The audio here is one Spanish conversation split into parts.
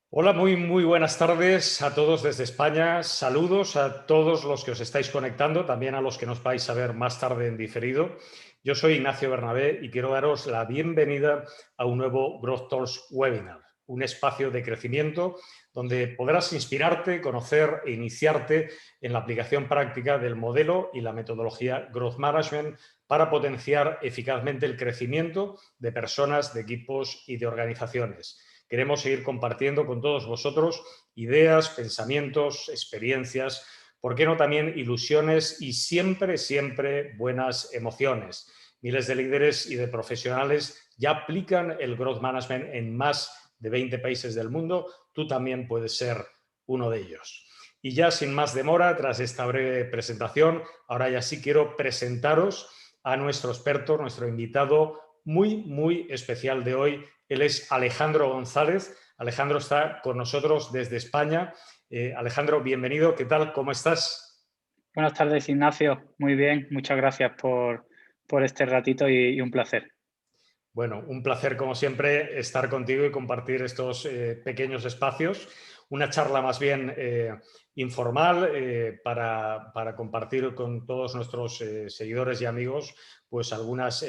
Hola, muy buenas tardes a todos desde España. Saludos a todos los que os estáis conectando, también a los que nos vais a ver más tarde en diferido. Yo soy Ignacio Bernabé y quiero daros la bienvenida a un nuevo Growth Talks Webinar, un espacio de crecimiento donde podrás inspirarte, conocer e iniciarte en la aplicación práctica del modelo y la metodología Growth Management para potenciar eficazmente el crecimiento de personas, de equipos y de organizaciones. Queremos seguir compartiendo con todos vosotros ideas, pensamientos, experiencias, ¿por qué no también ilusiones y siempre buenas emociones? Miles de líderes y de profesionales ya aplican el Growth Management en más de 20 países del mundo. Tú también puedes ser uno de ellos. Y ya sin más demora, tras esta breve presentación, ahora ya sí quiero presentaros a nuestro experto, nuestro invitado muy especial de hoy. Él es Alejandro González. Alejandro está con nosotros desde España. Alejandro, bienvenido. ¿Qué tal? ¿Cómo estás? Buenas tardes, Ignacio. Muy bien, muchas gracias por este ratito y un placer. Bueno, un placer como siempre estar contigo y compartir estos pequeños espacios. Una charla más bien informal para compartir con todos nuestros seguidores y amigos pues algunas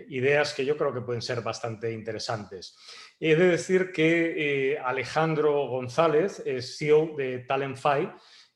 ideas que yo creo que pueden ser bastante interesantes. He de decir que Alejandro González es CEO de Talentfy.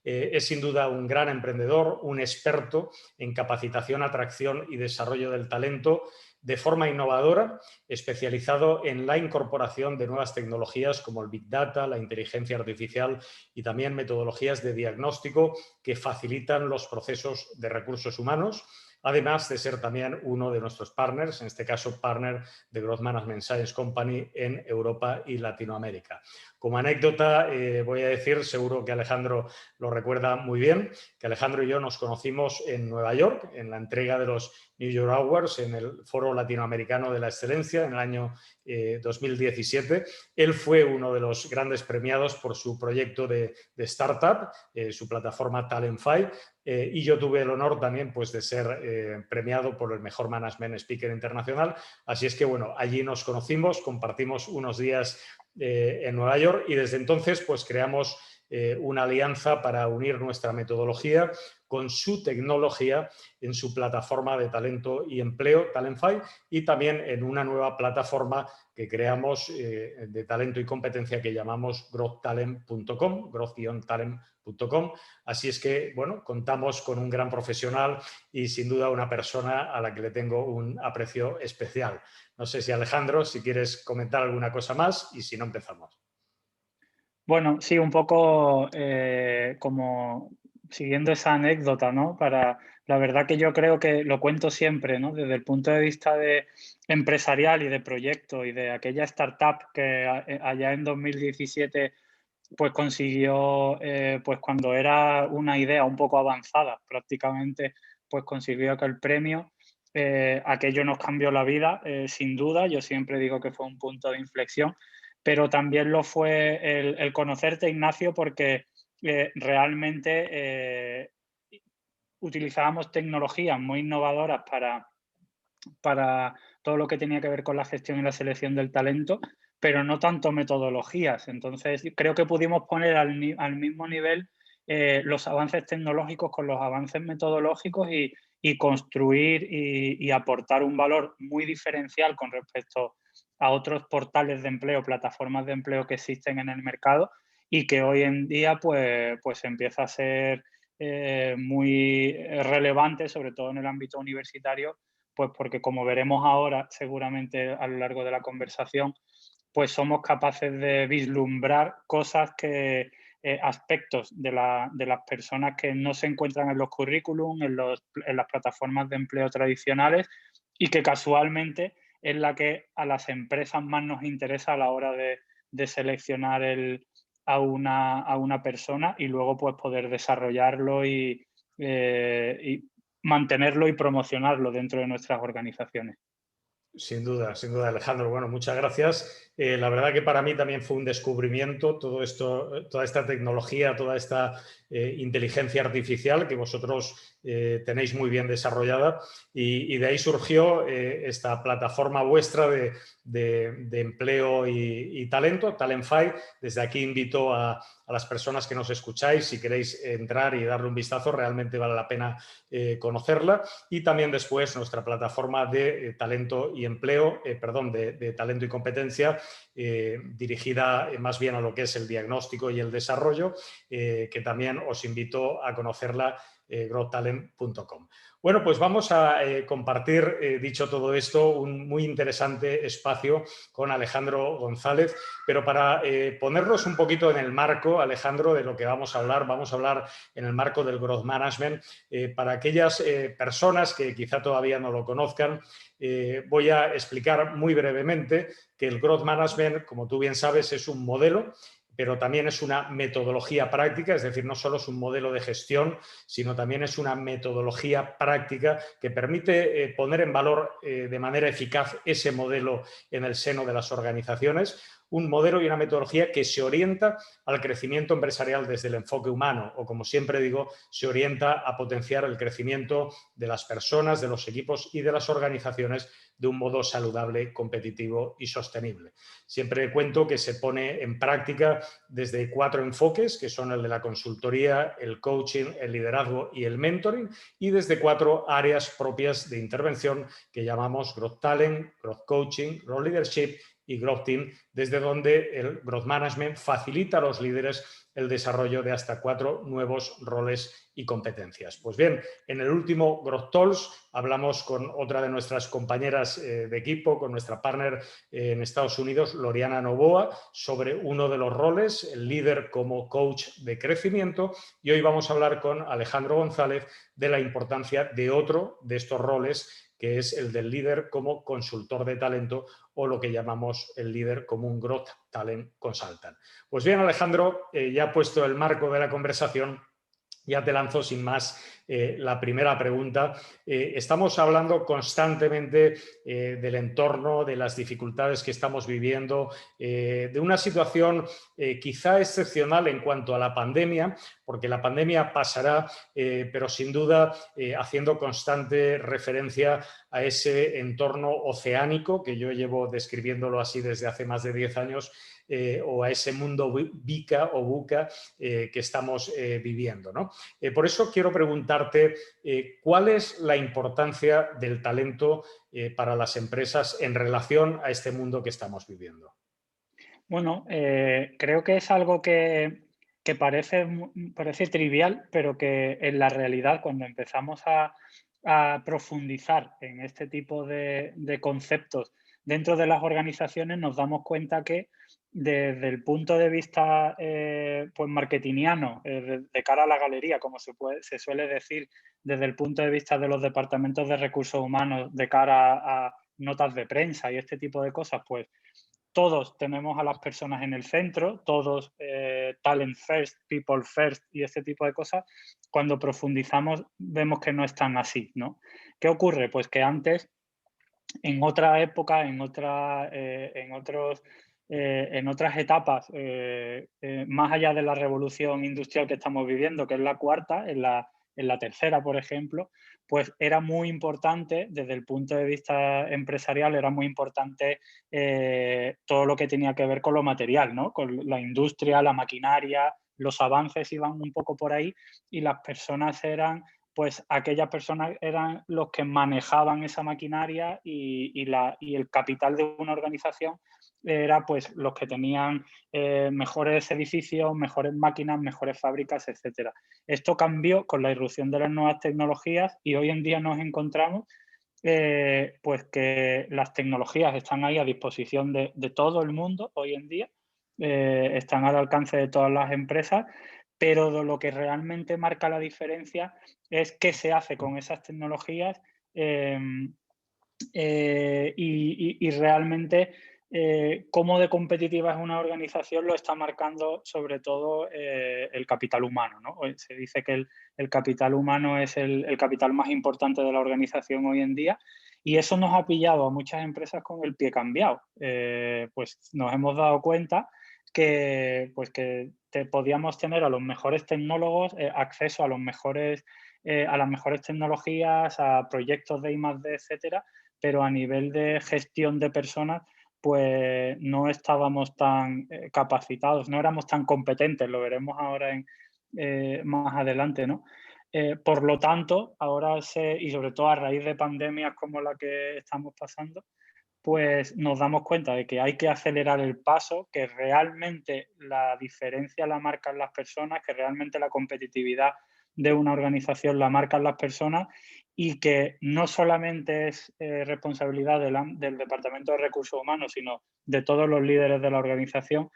Es sin duda un gran emprendedor, un experto en capacitación, atracción y desarrollo del talento de forma innovadora, especializado en la incorporación de nuevas tecnologías como el Big Data, la inteligencia artificial y también metodologías de diagnóstico que facilitan los procesos de recursos humanos, además de ser también uno de nuestros partners, en este caso partner de Growth Management Science Company en Europa y Latinoamérica. Como anécdota, voy a decir, seguro que Alejandro lo recuerda muy bien, que Alejandro y yo nos conocimos en Nueva York, en la entrega de los New York Awards, en el Foro Latinoamericano de la Excelencia, en el año 2017. Él fue uno de los grandes premiados por su proyecto de startup, su plataforma Talentfy, y yo tuve el honor también pues, de ser premiado por el mejor Management Speaker Internacional. Así es que, bueno, allí nos conocimos, compartimos unos días en Nueva York y desde entonces pues creamos una alianza para unir nuestra metodología con su tecnología en su plataforma de talento y empleo, Talentfy, y también en una nueva plataforma que creamos de talento y competencia que llamamos growthtalent.com, growth-talent.com. Así es que, bueno, contamos con un gran profesional y sin duda una persona a la que le tengo un aprecio especial. No sé si Alejandro, si quieres comentar alguna cosa más y si no empezamos. Bueno, sí, un poco como siguiendo esa anécdota, ¿no? La verdad que yo creo que lo cuento siempre, ¿no? Desde el punto de vista de empresarial y de proyecto y de aquella startup que allá en 2017 pues consiguió, pues cuando era una idea un poco avanzada, prácticamente, pues consiguió que el premio, aquello nos cambió la vida, sin duda. Yo siempre digo que fue un punto de inflexión, pero también lo fue el conocerte, Ignacio, porque realmente utilizábamos tecnologías muy innovadoras para todo lo que tenía que ver con la gestión y la selección del talento, pero no tanto metodologías. Entonces, creo que pudimos poner al mismo nivel los avances tecnológicos con los avances metodológicos y construir y aportar un valor muy diferencial con respecto a otros portales de empleo, plataformas de empleo que existen en el mercado y que hoy en día pues empieza a ser muy relevante, sobre todo en el ámbito universitario, pues porque como veremos ahora, seguramente a lo largo de la conversación, pues somos capaces de vislumbrar cosas que, aspectos de las personas que no se encuentran en los currículum, en las plataformas de empleo tradicionales y que casualmente es la que a las empresas más nos interesa a la hora de seleccionar a una persona y luego pues poder desarrollarlo y mantenerlo y promocionarlo dentro de nuestras organizaciones. Sin duda, Alejandro. Bueno, muchas gracias. La verdad que para mí también fue un descubrimiento todo esto, toda esta tecnología, toda esta inteligencia artificial que vosotros tenéis muy bien desarrollada y de ahí surgió esta plataforma vuestra de empleo y talento, Talentfy. Desde aquí invito a las personas que nos escucháis, si queréis entrar y darle un vistazo, realmente vale la pena conocerla. Y también después nuestra plataforma de talento y empleo, de talento y competencia, dirigida más bien a lo que es el diagnóstico y el desarrollo, que también os invito a conocerla, growthtalent.com. Bueno, pues vamos a compartir, dicho todo esto, un muy interesante espacio con Alejandro González, pero para ponernos un poquito en el marco, Alejandro, de lo que vamos a hablar en el marco del Growth Management. Para aquellas personas que quizá todavía no lo conozcan, voy a explicar muy brevemente que el Growth Management, como tú bien sabes, es un modelo, pero también es una metodología práctica, es decir, no solo es un modelo de gestión, sino también es una metodología práctica que permite poner en valor de manera eficaz ese modelo en el seno de las organizaciones, un modelo y una metodología que se orienta al crecimiento empresarial desde el enfoque humano, o como siempre digo, se orienta a potenciar el crecimiento de las personas, de los equipos y de las organizaciones de un modo saludable, competitivo y sostenible. Siempre cuento que se pone en práctica desde 4 enfoques, que son el de la consultoría, el coaching, el liderazgo y el mentoring, y desde 4 áreas propias de intervención que llamamos Growth Talent, Growth Coaching, Growth Leadership y Growth Team, desde donde el Growth Management facilita a los líderes el desarrollo de hasta 4 nuevos roles y competencias. Pues bien, en el último Growth Talks hablamos con otra de nuestras compañeras de equipo, con nuestra partner en Estados Unidos, Loriana Novoa, sobre uno de los roles, el líder como coach de crecimiento, y hoy vamos a hablar con Alejandro González de la importancia de otro de estos roles, que es el del líder como consultor de talento, o lo que llamamos el líder como un Growth Talent Consultant. Pues bien, Alejandro, ya puesto el marco de la conversación, ya te lanzo sin más la primera pregunta. Estamos hablando constantemente del entorno, de las dificultades que estamos viviendo, de una situación quizá excepcional en cuanto a la pandemia, porque la pandemia pasará, pero sin duda haciendo constante referencia a ese entorno oceánico, que yo llevo describiéndolo así desde hace más de 10 años, o a ese mundo bica o buca que estamos viviendo, ¿no? Por eso quiero preguntarte cuál es la importancia del talento para las empresas en relación a este mundo que estamos viviendo. Bueno, creo que es algo que parece trivial, pero que en la realidad, cuando empezamos a profundizar en este tipo de conceptos dentro de las organizaciones, nos damos cuenta que desde el punto de vista pues marketingiano, de cara a la galería, como se suele decir, desde el punto de vista de los departamentos de recursos humanos, de cara a notas de prensa y este tipo de cosas, pues todos tenemos a las personas en el centro, todos talent first, people first y este tipo de cosas. Cuando profundizamos vemos que no están así, ¿no? ¿Qué ocurre? Pues que antes, en otra época, en otras etapas, más allá de la revolución industrial que estamos viviendo, que es la cuarta, en la tercera, por ejemplo, pues era muy importante, desde el punto de vista empresarial, era muy importante todo lo que tenía que ver con lo material, ¿no? Con la industria, la maquinaria, los avances iban un poco por ahí y las personas eran, pues aquellas personas eran los que manejaban esa maquinaria y el capital de una organización era pues los que tenían mejores edificios, mejores máquinas, mejores fábricas, etcétera. Esto cambió con la irrupción de las nuevas tecnologías y hoy en día nos encontramos pues que las tecnologías están ahí a disposición de todo el mundo hoy en día, están al alcance de todas las empresas, pero lo que realmente marca la diferencia es qué se hace con esas tecnologías y realmente cómo de competitiva es una organización lo está marcando sobre todo el capital humano, ¿no? Se dice que el capital humano es el capital más importante de la organización hoy en día Y eso nos ha pillado a muchas empresas con el pie cambiado. Pues nos hemos dado cuenta que, pues que podíamos tener a los mejores tecnólogos, acceso a a las mejores tecnologías, a proyectos de I+D, etcétera, pero a nivel de gestión de personas, pues no estábamos tan capacitados, no éramos tan competentes, lo veremos ahora más adelante, ¿no? Por lo tanto, ahora y sobre todo a raíz de pandemias como la que estamos pasando, pues nos damos cuenta de que hay que acelerar el paso, que realmente la diferencia la marcan las personas, que realmente la competitividad de una organización la marcan las personas y que no solamente es responsabilidad del Departamento de Recursos Humanos, sino de todos los líderes de la organización,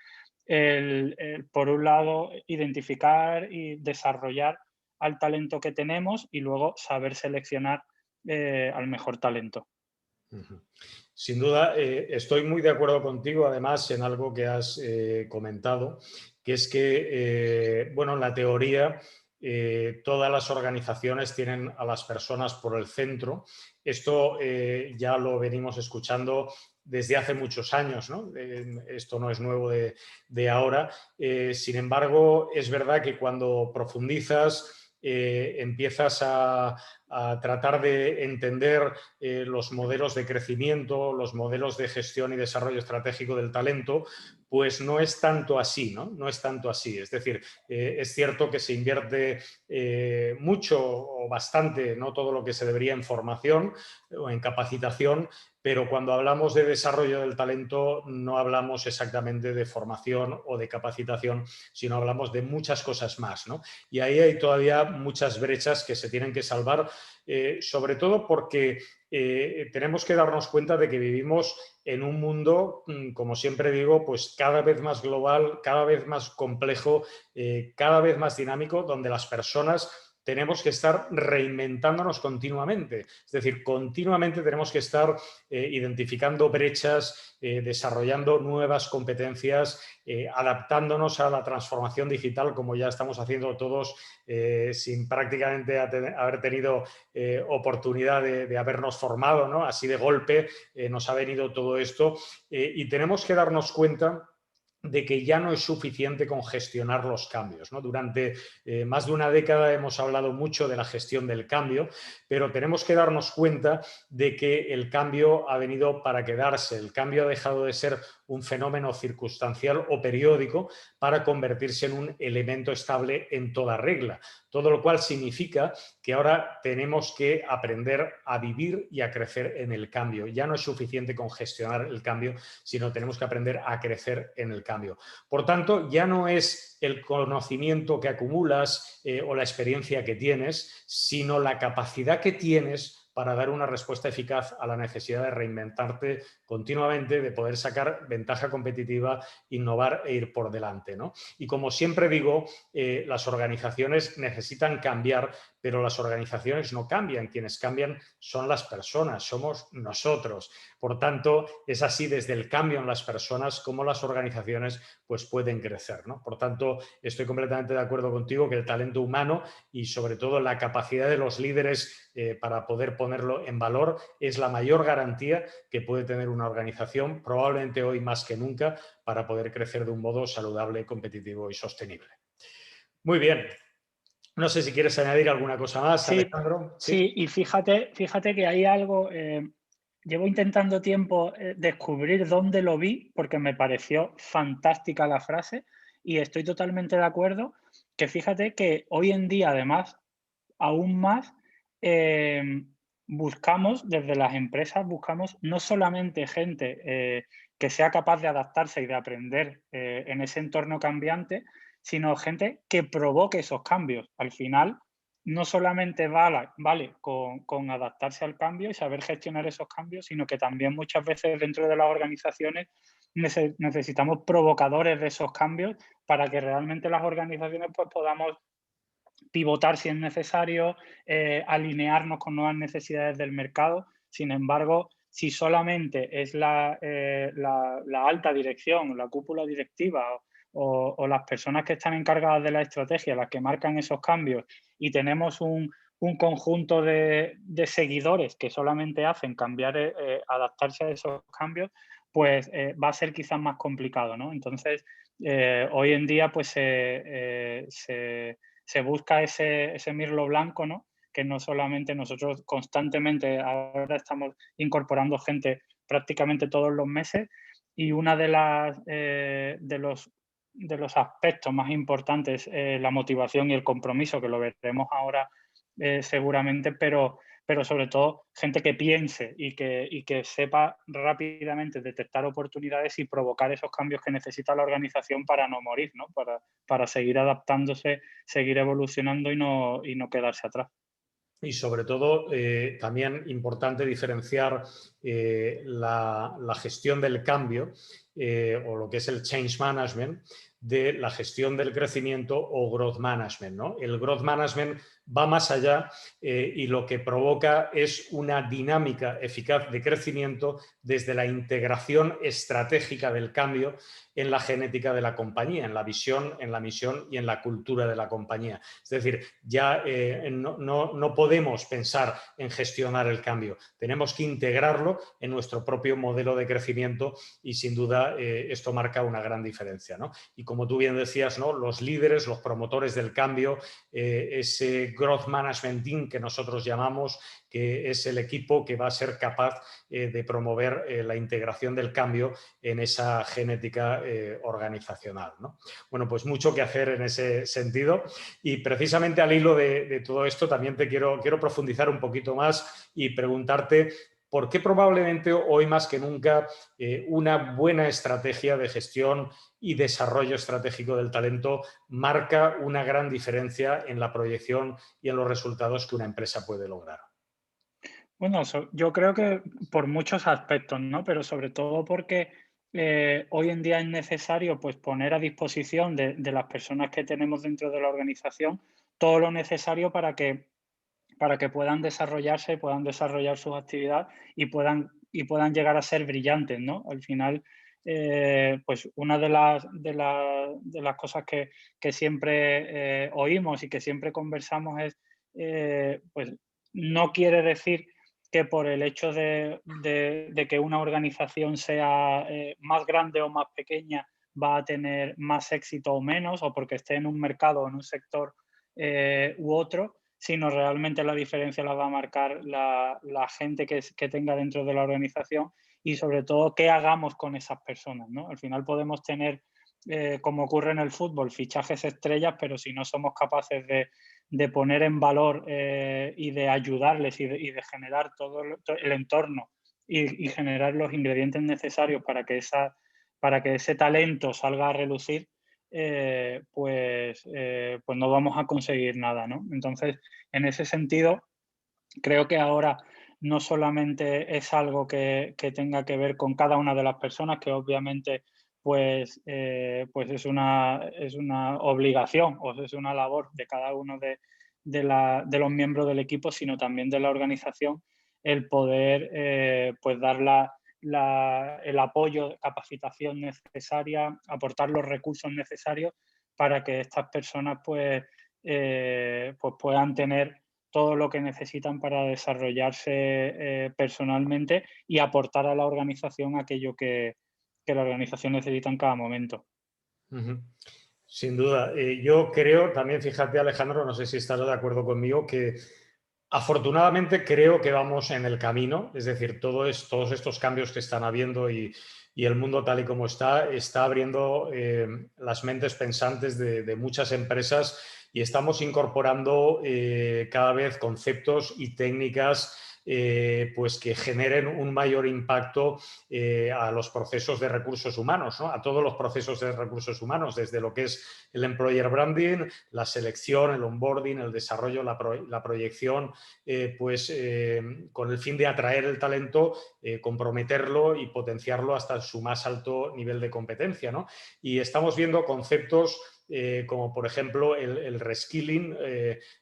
por un lado, identificar y desarrollar al talento que tenemos y luego saber seleccionar al mejor talento. Ujú. Sin duda, estoy muy de acuerdo contigo, además, en algo que has comentado, que es que, bueno, en la teoría, todas las organizaciones tienen a las personas por el centro. Esto ya lo venimos escuchando desde hace muchos años, ¿no? Esto no es nuevo de ahora. Sin embargo, es verdad que cuando profundizas, empiezas a tratar de entender los modelos de crecimiento, los modelos de gestión y desarrollo estratégico del talento, pues no es tanto así, ¿no? No es tanto así. Es decir, es cierto que se invierte mucho o bastante, no todo lo que se debería en formación o en capacitación, pero cuando hablamos de desarrollo del talento no hablamos exactamente de formación o de capacitación, sino hablamos de muchas cosas más, ¿no? Y ahí hay todavía muchas brechas que se tienen que salvar, sobre todo porque tenemos que darnos cuenta de que vivimos en un mundo, como siempre digo, pues cada vez más global, cada vez más complejo, cada vez más dinámico, donde las personas tenemos que estar reinventándonos continuamente. Es decir, continuamente tenemos que estar identificando brechas, desarrollando nuevas competencias, adaptándonos a la transformación digital, como ya estamos haciendo todos, sin prácticamente haber tenido oportunidad de habernos formado, ¿no? Así de golpe nos ha venido todo esto, y tenemos que darnos cuenta de que ya no es suficiente con gestionar los cambios, ¿no? Durante más de una década hemos hablado mucho de la gestión del cambio, pero tenemos que darnos cuenta de que el cambio ha venido para quedarse. El cambio ha dejado de ser un fenómeno circunstancial o periódico para convertirse en un elemento estable en toda regla. Todo lo cual significa que ahora tenemos que aprender a vivir y a crecer en el cambio. Ya no es suficiente con gestionar el cambio, sino tenemos que aprender a crecer en el cambio. Por tanto, ya no es el conocimiento que acumulas o la experiencia que tienes, sino la capacidad que tienes para dar una respuesta eficaz a la necesidad de reinventarte continuamente, de poder sacar ventaja competitiva, innovar e ir por delante, ¿no? Y como siempre digo, las organizaciones necesitan cambiar, pero las organizaciones no cambian. Quienes cambian son las personas, somos nosotros. Por tanto, es así desde el cambio en las personas como las organizaciones pues, pueden crecer, ¿no? Por tanto, estoy completamente de acuerdo contigo que el talento humano y sobre todo la capacidad de los líderes para poder ponerlo en valor es la mayor garantía que puede tener una organización, probablemente hoy más que nunca, para poder crecer de un modo saludable, competitivo y sostenible. Muy bien. No sé si quieres añadir alguna cosa más, Sí, Alejandro. sí, y fíjate que hay algo, llevo intentando tiempo descubrir dónde lo vi, porque me pareció fantástica la frase y estoy totalmente de acuerdo, que fíjate que hoy en día, además, aún más, buscamos, desde las empresas, buscamos no solamente gente que sea capaz de adaptarse y de aprender en ese entorno cambiante, sino gente que provoque esos cambios. Al final, no solamente vale con adaptarse al cambio y saber gestionar esos cambios, sino que también muchas veces dentro de las organizaciones necesitamos provocadores de esos cambios para que realmente las organizaciones pues, podamos pivotar si es necesario, alinearnos con nuevas necesidades del mercado. Sin embargo, si solamente es la alta dirección, la cúpula directiva o las personas que están encargadas de la estrategia las que marcan esos cambios y tenemos un conjunto de seguidores que solamente hacen cambiar, adaptarse a esos cambios, pues va a ser quizás más complicado, ¿no? Entonces, hoy en día pues se busca ese mirlo blanco, ¿no? Que no solamente nosotros constantemente ahora estamos incorporando gente prácticamente todos los meses y una de los aspectos más importantes, la motivación y el compromiso, que lo veremos ahora seguramente, pero sobre todo gente que piense y que sepa rápidamente detectar oportunidades y provocar esos cambios que necesita la organización para no morir, ¿no? Para seguir adaptándose, seguir evolucionando y no quedarse atrás. Y sobre todo, también importante diferenciar la gestión del cambio o lo que es el change management de la gestión del crecimiento o growth management, ¿no? El growth management va más allá y lo que provoca es una dinámica eficaz de crecimiento desde la integración estratégica del cambio en la genética de la compañía, en la visión, en la misión y en la cultura de la compañía. Es decir, ya no podemos pensar en gestionar el cambio, tenemos que integrarlo en nuestro propio modelo de crecimiento y sin duda esto marca una gran diferencia, ¿no? Y como tú bien decías, ¿no? Los líderes, los promotores del cambio, ese growth management team que nosotros llamamos, que es el equipo que va a ser capaz de promover la integración del cambio en esa genética organizacional, ¿no? Bueno, pues mucho que hacer en ese sentido y precisamente al hilo de todo esto también te quiero profundizar un poquito más y preguntarte por qué probablemente hoy más que nunca una buena estrategia de gestión y desarrollo estratégico del talento marca una gran diferencia en la proyección y en los resultados que una empresa puede lograr. Bueno, yo creo que por muchos aspectos, ¿no? Pero sobre todo porque hoy en día es necesario pues, poner a disposición de las personas que tenemos dentro de la organización todo lo necesario para que puedan desarrollarse, puedan desarrollar sus actividades y puedan llegar a ser brillantes, ¿no? Al final, pues una de las cosas que siempre oímos y que siempre conversamos es, pues no quiere decir que por el hecho de que una organización sea más grande o más pequeña va a tener más éxito o menos, o porque esté en un mercado o en un sector u otro, sino realmente la diferencia la va a marcar la gente que tenga dentro de la organización y sobre todo qué hagamos con esas personas, ¿no? Al final podemos tener, como ocurre en el fútbol, fichajes estrellas, pero si no somos capaces de poner en valor y de ayudarles y de generar todo el entorno y generar los ingredientes necesarios para que ese talento salga a relucir, pues no vamos a conseguir nada, ¿no? Entonces, en ese sentido, creo que ahora no solamente es algo que tenga que ver con cada una de las personas, que obviamente pues es una obligación o es una labor de cada uno de los miembros del equipo, sino también de la organización, el poder pues dar el apoyo, capacitación necesaria, aportar los recursos necesarios para que estas personas pues puedan tener todo lo que necesitan para desarrollarse personalmente y aportar a la organización aquello que la organización necesita en cada momento. Ujú. Sin duda. Yo creo, también fíjate Alejandro, no sé si estás de acuerdo conmigo, que afortunadamente creo que vamos en el camino, es decir, todos estos cambios que están habiendo y el mundo tal y como está abriendo las mentes pensantes de muchas empresas y estamos incorporando cada vez conceptos y técnicas pues que generen un mayor impacto a los procesos de recursos humanos, ¿no? A todos los procesos de recursos humanos, desde lo que es el employer branding, la selección, el onboarding, el desarrollo, la proyección, con el fin de atraer el talento, comprometerlo y potenciarlo hasta su más alto nivel de competencia, ¿no? Y estamos viendo conceptos como por ejemplo el reskilling,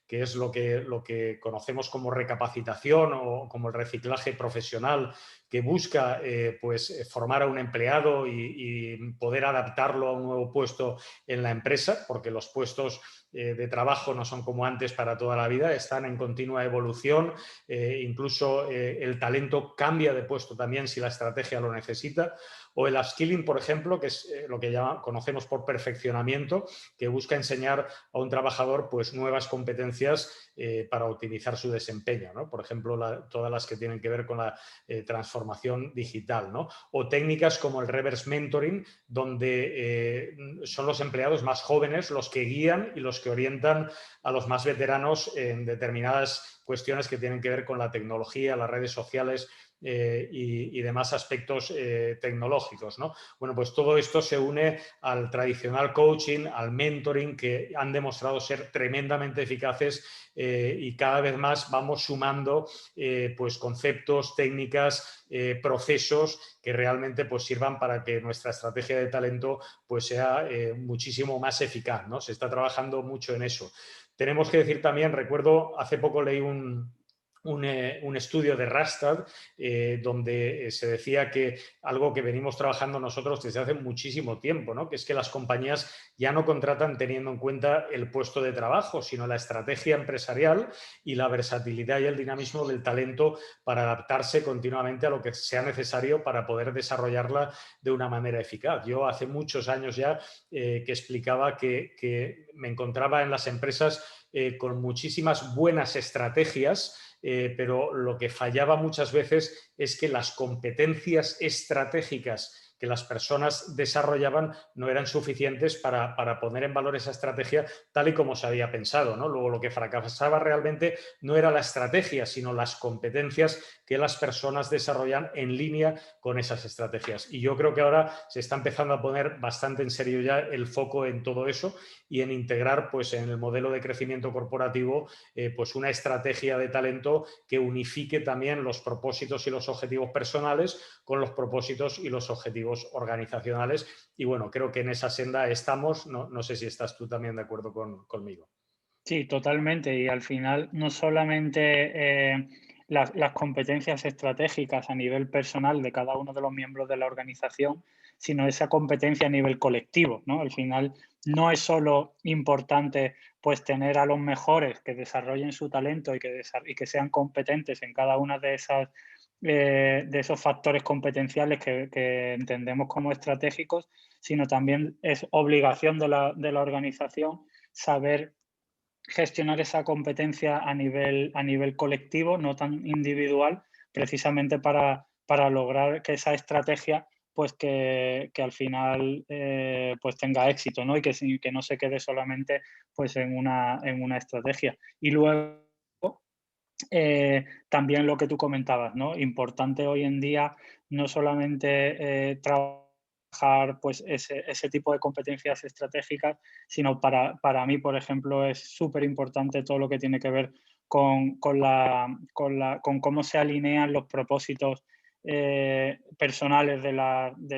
que es lo que conocemos como recapacitación o como el reciclaje profesional, que busca pues, formar a un empleado y poder adaptarlo a un nuevo puesto en la empresa, porque los puestos de trabajo no son como antes para toda la vida, están en continua evolución, incluso el talento cambia de puesto también si la estrategia lo necesita, o el upskilling, por ejemplo, que es lo que conocemos por perfeccionamiento, que busca enseñar a un trabajador pues, nuevas competencias para optimizar su desempeño, ¿no? Por ejemplo, todas las que tienen que ver con la transformación digital, ¿no? O técnicas como el reverse mentoring, donde son los empleados más jóvenes los que guían y los que orientan a los más veteranos en determinadas cuestiones que tienen que ver con la tecnología, las redes sociales y demás aspectos tecnológicos, ¿no? Bueno, pues todo esto se une al tradicional coaching, al mentoring, que han demostrado ser tremendamente eficaces y cada vez más vamos sumando pues conceptos, técnicas, procesos que realmente pues sirvan para que nuestra estrategia de talento pues sea muchísimo más eficaz, ¿no? Se está trabajando mucho en eso. Tenemos que decir también, recuerdo, hace poco leí un estudio de Rastad donde se decía que algo que venimos trabajando nosotros desde hace muchísimo tiempo, ¿no? Que es que las compañías ya no contratan teniendo en cuenta el puesto de trabajo, sino la estrategia empresarial y la versatilidad y el dinamismo del talento para adaptarse continuamente a lo que sea necesario para poder desarrollarla de una manera eficaz. Yo hace muchos años ya que explicaba que me encontraba en las empresas con muchísimas buenas estrategias, pero lo que fallaba muchas veces es que las competencias estratégicas que las personas desarrollaban no eran suficientes para poner en valor esa estrategia tal y como se había pensado, ¿no? Luego lo que fracasaba realmente no era la estrategia, sino las competencias que las personas desarrollan en línea con esas estrategias. Y yo creo que ahora se está empezando a poner bastante en serio ya el foco en todo eso y en integrar pues, en el modelo de crecimiento corporativo pues una estrategia de talento que unifique también los propósitos y los objetivos personales con los propósitos y los objetivos organizacionales. Y bueno, creo que en esa senda estamos. No sé si estás tú también de acuerdo conmigo. Sí, totalmente. Y al final no solamente las competencias estratégicas a nivel personal de cada uno de los miembros de la organización, sino esa competencia a nivel colectivo, ¿no? Al final no es solo importante pues tener a los mejores que desarrollen su talento y que sean competentes en cada una de esas de esos factores competenciales que entendemos como estratégicos, sino también es obligación de la organización saber gestionar esa competencia a nivel colectivo, no tan individual, precisamente para lograr que esa estrategia pues que al final pues tenga éxito, ¿no? Y que no se quede solamente pues en una estrategia. Y luego también lo que tú comentabas, ¿no? Importante hoy en día no solamente trabajar pues ese tipo de competencias estratégicas, sino para mí, por ejemplo, es súper importante todo lo que tiene que ver con cómo se alinean los propósitos personales de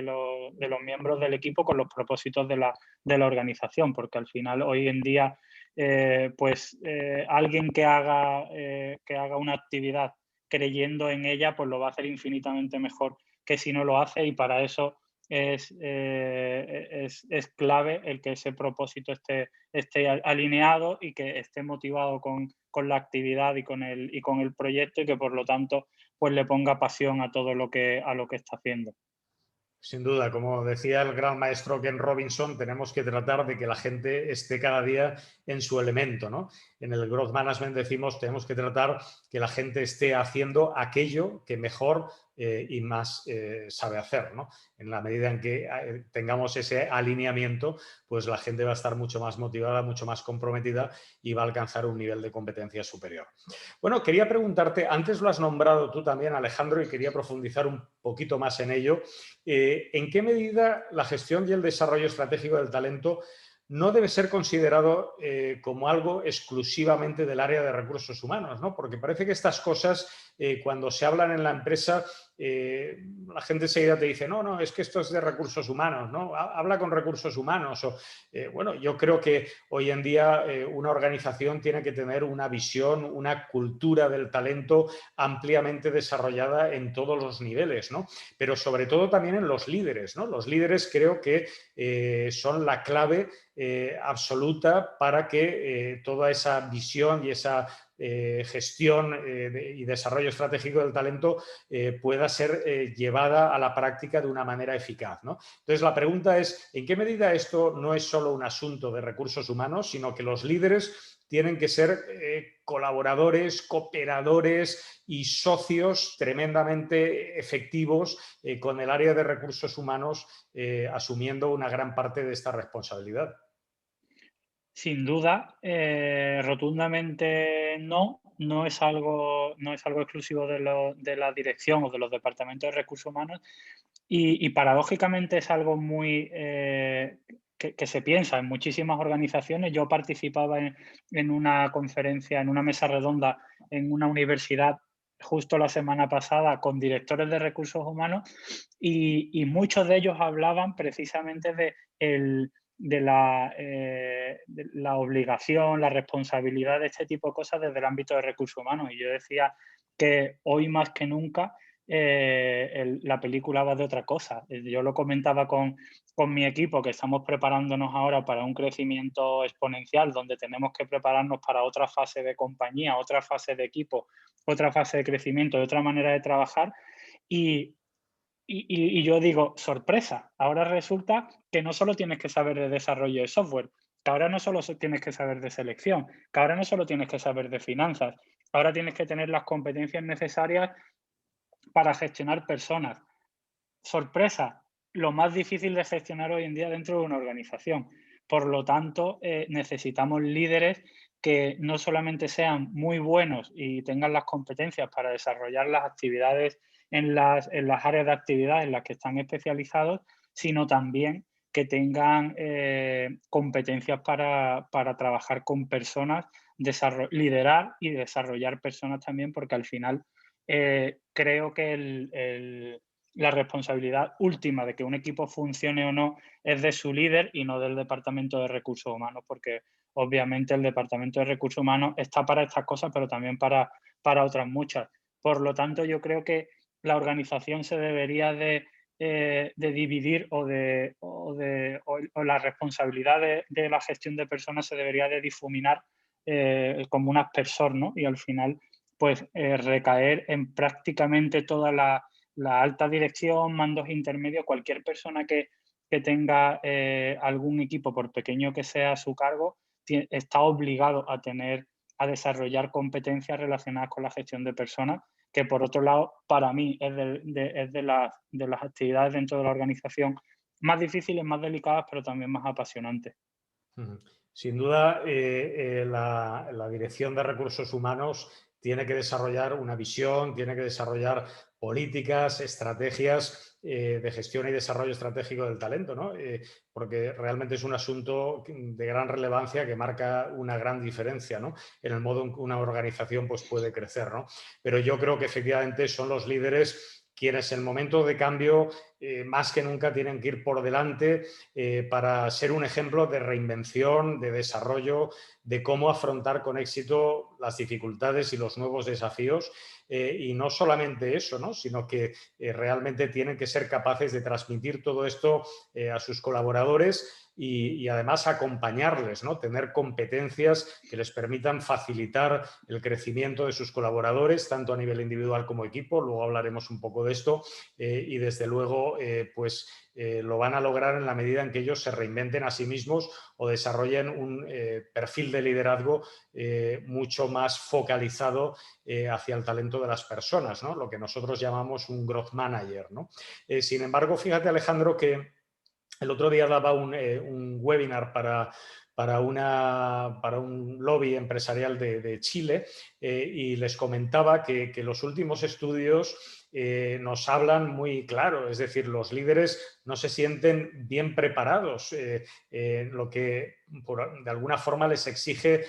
los miembros del equipo con los propósitos de la organización, porque al final hoy en día alguien que haga una actividad creyendo en ella, pues lo va a hacer infinitamente mejor que si no lo hace, y para eso es clave el que ese propósito esté alineado y que esté motivado con la actividad y con el proyecto, y que por lo tanto pues le ponga pasión a todo lo que está haciendo. Sin duda, como decía el gran maestro Ken Robinson, tenemos que tratar de que la gente esté cada día en su elemento, ¿no? En el Growth Management decimos tenemos que tratar que la gente esté haciendo aquello que mejor y más sabe hacer, ¿no? En la medida en que tengamos ese alineamiento, pues la gente va a estar mucho más motivada, mucho más comprometida y va a alcanzar un nivel de competencia superior. Bueno, quería preguntarte, antes lo has nombrado tú también, Alejandro, y quería profundizar un poquito más en ello. ¿En qué medida la gestión y el desarrollo estratégico del talento no debe ser considerado como algo exclusivamente del área de recursos humanos, ¿no? Porque parece que estas cosas, cuando se hablan en la empresa, la gente enseguida te dice, no, es que esto es de recursos humanos, ¿no? Habla con recursos humanos. Bueno, yo creo que hoy en día una organización tiene que tener una visión, una cultura del talento ampliamente desarrollada en todos los niveles, ¿no? Pero sobre todo también en los líderes, ¿no? Los líderes creo que son la clave absoluta para que toda esa visión y esa gestión y desarrollo estratégico del talento pueda ser llevada a la práctica de una manera eficaz, ¿no? Entonces, la pregunta es, ¿en qué medida esto no es solo un asunto de recursos humanos, sino que los líderes tienen que ser colaboradores, cooperadores y socios tremendamente efectivos con el área de recursos humanos asumiendo una gran parte de esta responsabilidad? Sin duda, rotundamente no, no es algo exclusivo de la dirección o de los departamentos de recursos humanos y paradójicamente es algo muy que se piensa en muchísimas organizaciones. Yo participaba en una conferencia, en una mesa redonda en una universidad justo la semana pasada con directores de recursos humanos y muchos de ellos hablaban precisamente de la obligación, la responsabilidad de este tipo de cosas desde el ámbito de recursos humanos. Y yo decía que hoy más que nunca la película va de otra cosa. Yo lo comentaba con mi equipo, que estamos preparándonos ahora para un crecimiento exponencial, donde tenemos que prepararnos para otra fase de compañía, otra fase de equipo, otra fase de crecimiento, de otra manera de trabajar. Y y yo digo, sorpresa, ahora resulta que no solo tienes que saber de desarrollo de software, que ahora no solo tienes que saber de selección, que ahora no solo tienes que saber de finanzas, ahora tienes que tener las competencias necesarias para gestionar personas. Sorpresa, lo más difícil de gestionar hoy en día dentro de una organización. Por lo tanto, necesitamos líderes que no solamente sean muy buenos y tengan las competencias para desarrollar las actividades en las áreas de actividad en las que están especializados, sino también que tengan competencias para trabajar con personas, liderar y desarrollar personas también, porque al final creo que la responsabilidad última de que un equipo funcione o no es de su líder y no del departamento de recursos humanos, porque obviamente el departamento de recursos humanos está para estas cosas, pero también para otras muchas. Por lo tanto, yo creo que la organización se debería de dividir o la responsabilidad de la gestión de personas se debería de difuminar como un aspersor, ¿no? Y al final, pues recaer en prácticamente toda la alta dirección, mandos intermedios, cualquier persona que tenga algún equipo, por pequeño que sea a su cargo, está obligado a desarrollar competencias relacionadas con la gestión de personas, que por otro lado, para mí, es de las actividades dentro de la organización más difíciles, más delicadas, pero también más apasionantes. Sin duda, la Dirección de Recursos Humanos tiene que desarrollar una visión, tiene que desarrollar políticas, estrategias de gestión y desarrollo estratégico del talento, ¿no? Porque realmente es un asunto de gran relevancia que marca una gran diferencia, ¿no? En el modo en que una organización pues, puede crecer, ¿no? Pero yo creo que efectivamente son los líderes quienes en el momento de cambio más que nunca tienen que ir por delante para ser un ejemplo de reinvención, de desarrollo, de cómo afrontar con éxito las dificultades y los nuevos desafíos. Y no solamente eso, ¿no? Sino que realmente tienen que ser capaces de transmitir todo esto a sus colaboradores y además acompañarles, ¿no? Tener competencias que les permitan facilitar el crecimiento de sus colaboradores, tanto a nivel individual como equipo. Luego hablaremos un poco de esto y desde luego pues lo van a lograr en la medida en que ellos se reinventen a sí mismos o desarrollen un perfil de liderazgo mucho más focalizado hacia el talento de las personas, ¿no? Lo que nosotros llamamos un growth manager, ¿no? Sin embargo, fíjate, Alejandro, que el otro día daba un webinar para un lobby empresarial de Chile y les comentaba que los últimos estudios nos hablan muy claro, es decir, los líderes no se sienten bien preparados, lo que de alguna forma les exige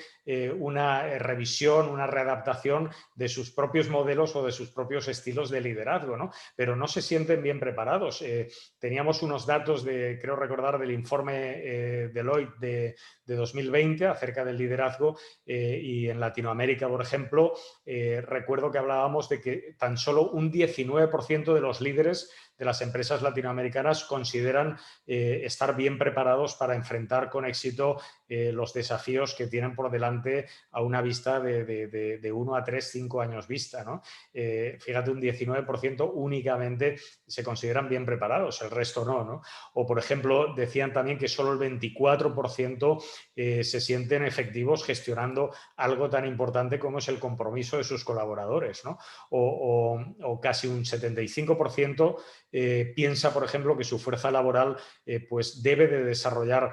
una revisión, una readaptación de sus propios modelos o de sus propios estilos de liderazgo, ¿no? Pero no se sienten bien preparados. Teníamos unos datos, creo recordar, del informe Deloitte de 2020 acerca del liderazgo y en Latinoamérica, por ejemplo, recuerdo que hablábamos de que tan solo un 19% de los líderes de las empresas latinoamericanas consideran estar bien preparados para enfrentar con éxito los desafíos que tienen por delante a una vista de 1 a 3, 5 años vista, ¿no? Fíjate, un 19% únicamente se consideran bien preparados, el resto no, ¿no? O, por ejemplo, decían también que solo el 24% se sienten efectivos gestionando algo tan importante como es el compromiso de sus colaboradores, ¿no? O casi un 75% piensa, por ejemplo, que su fuerza laboral pues debe de desarrollar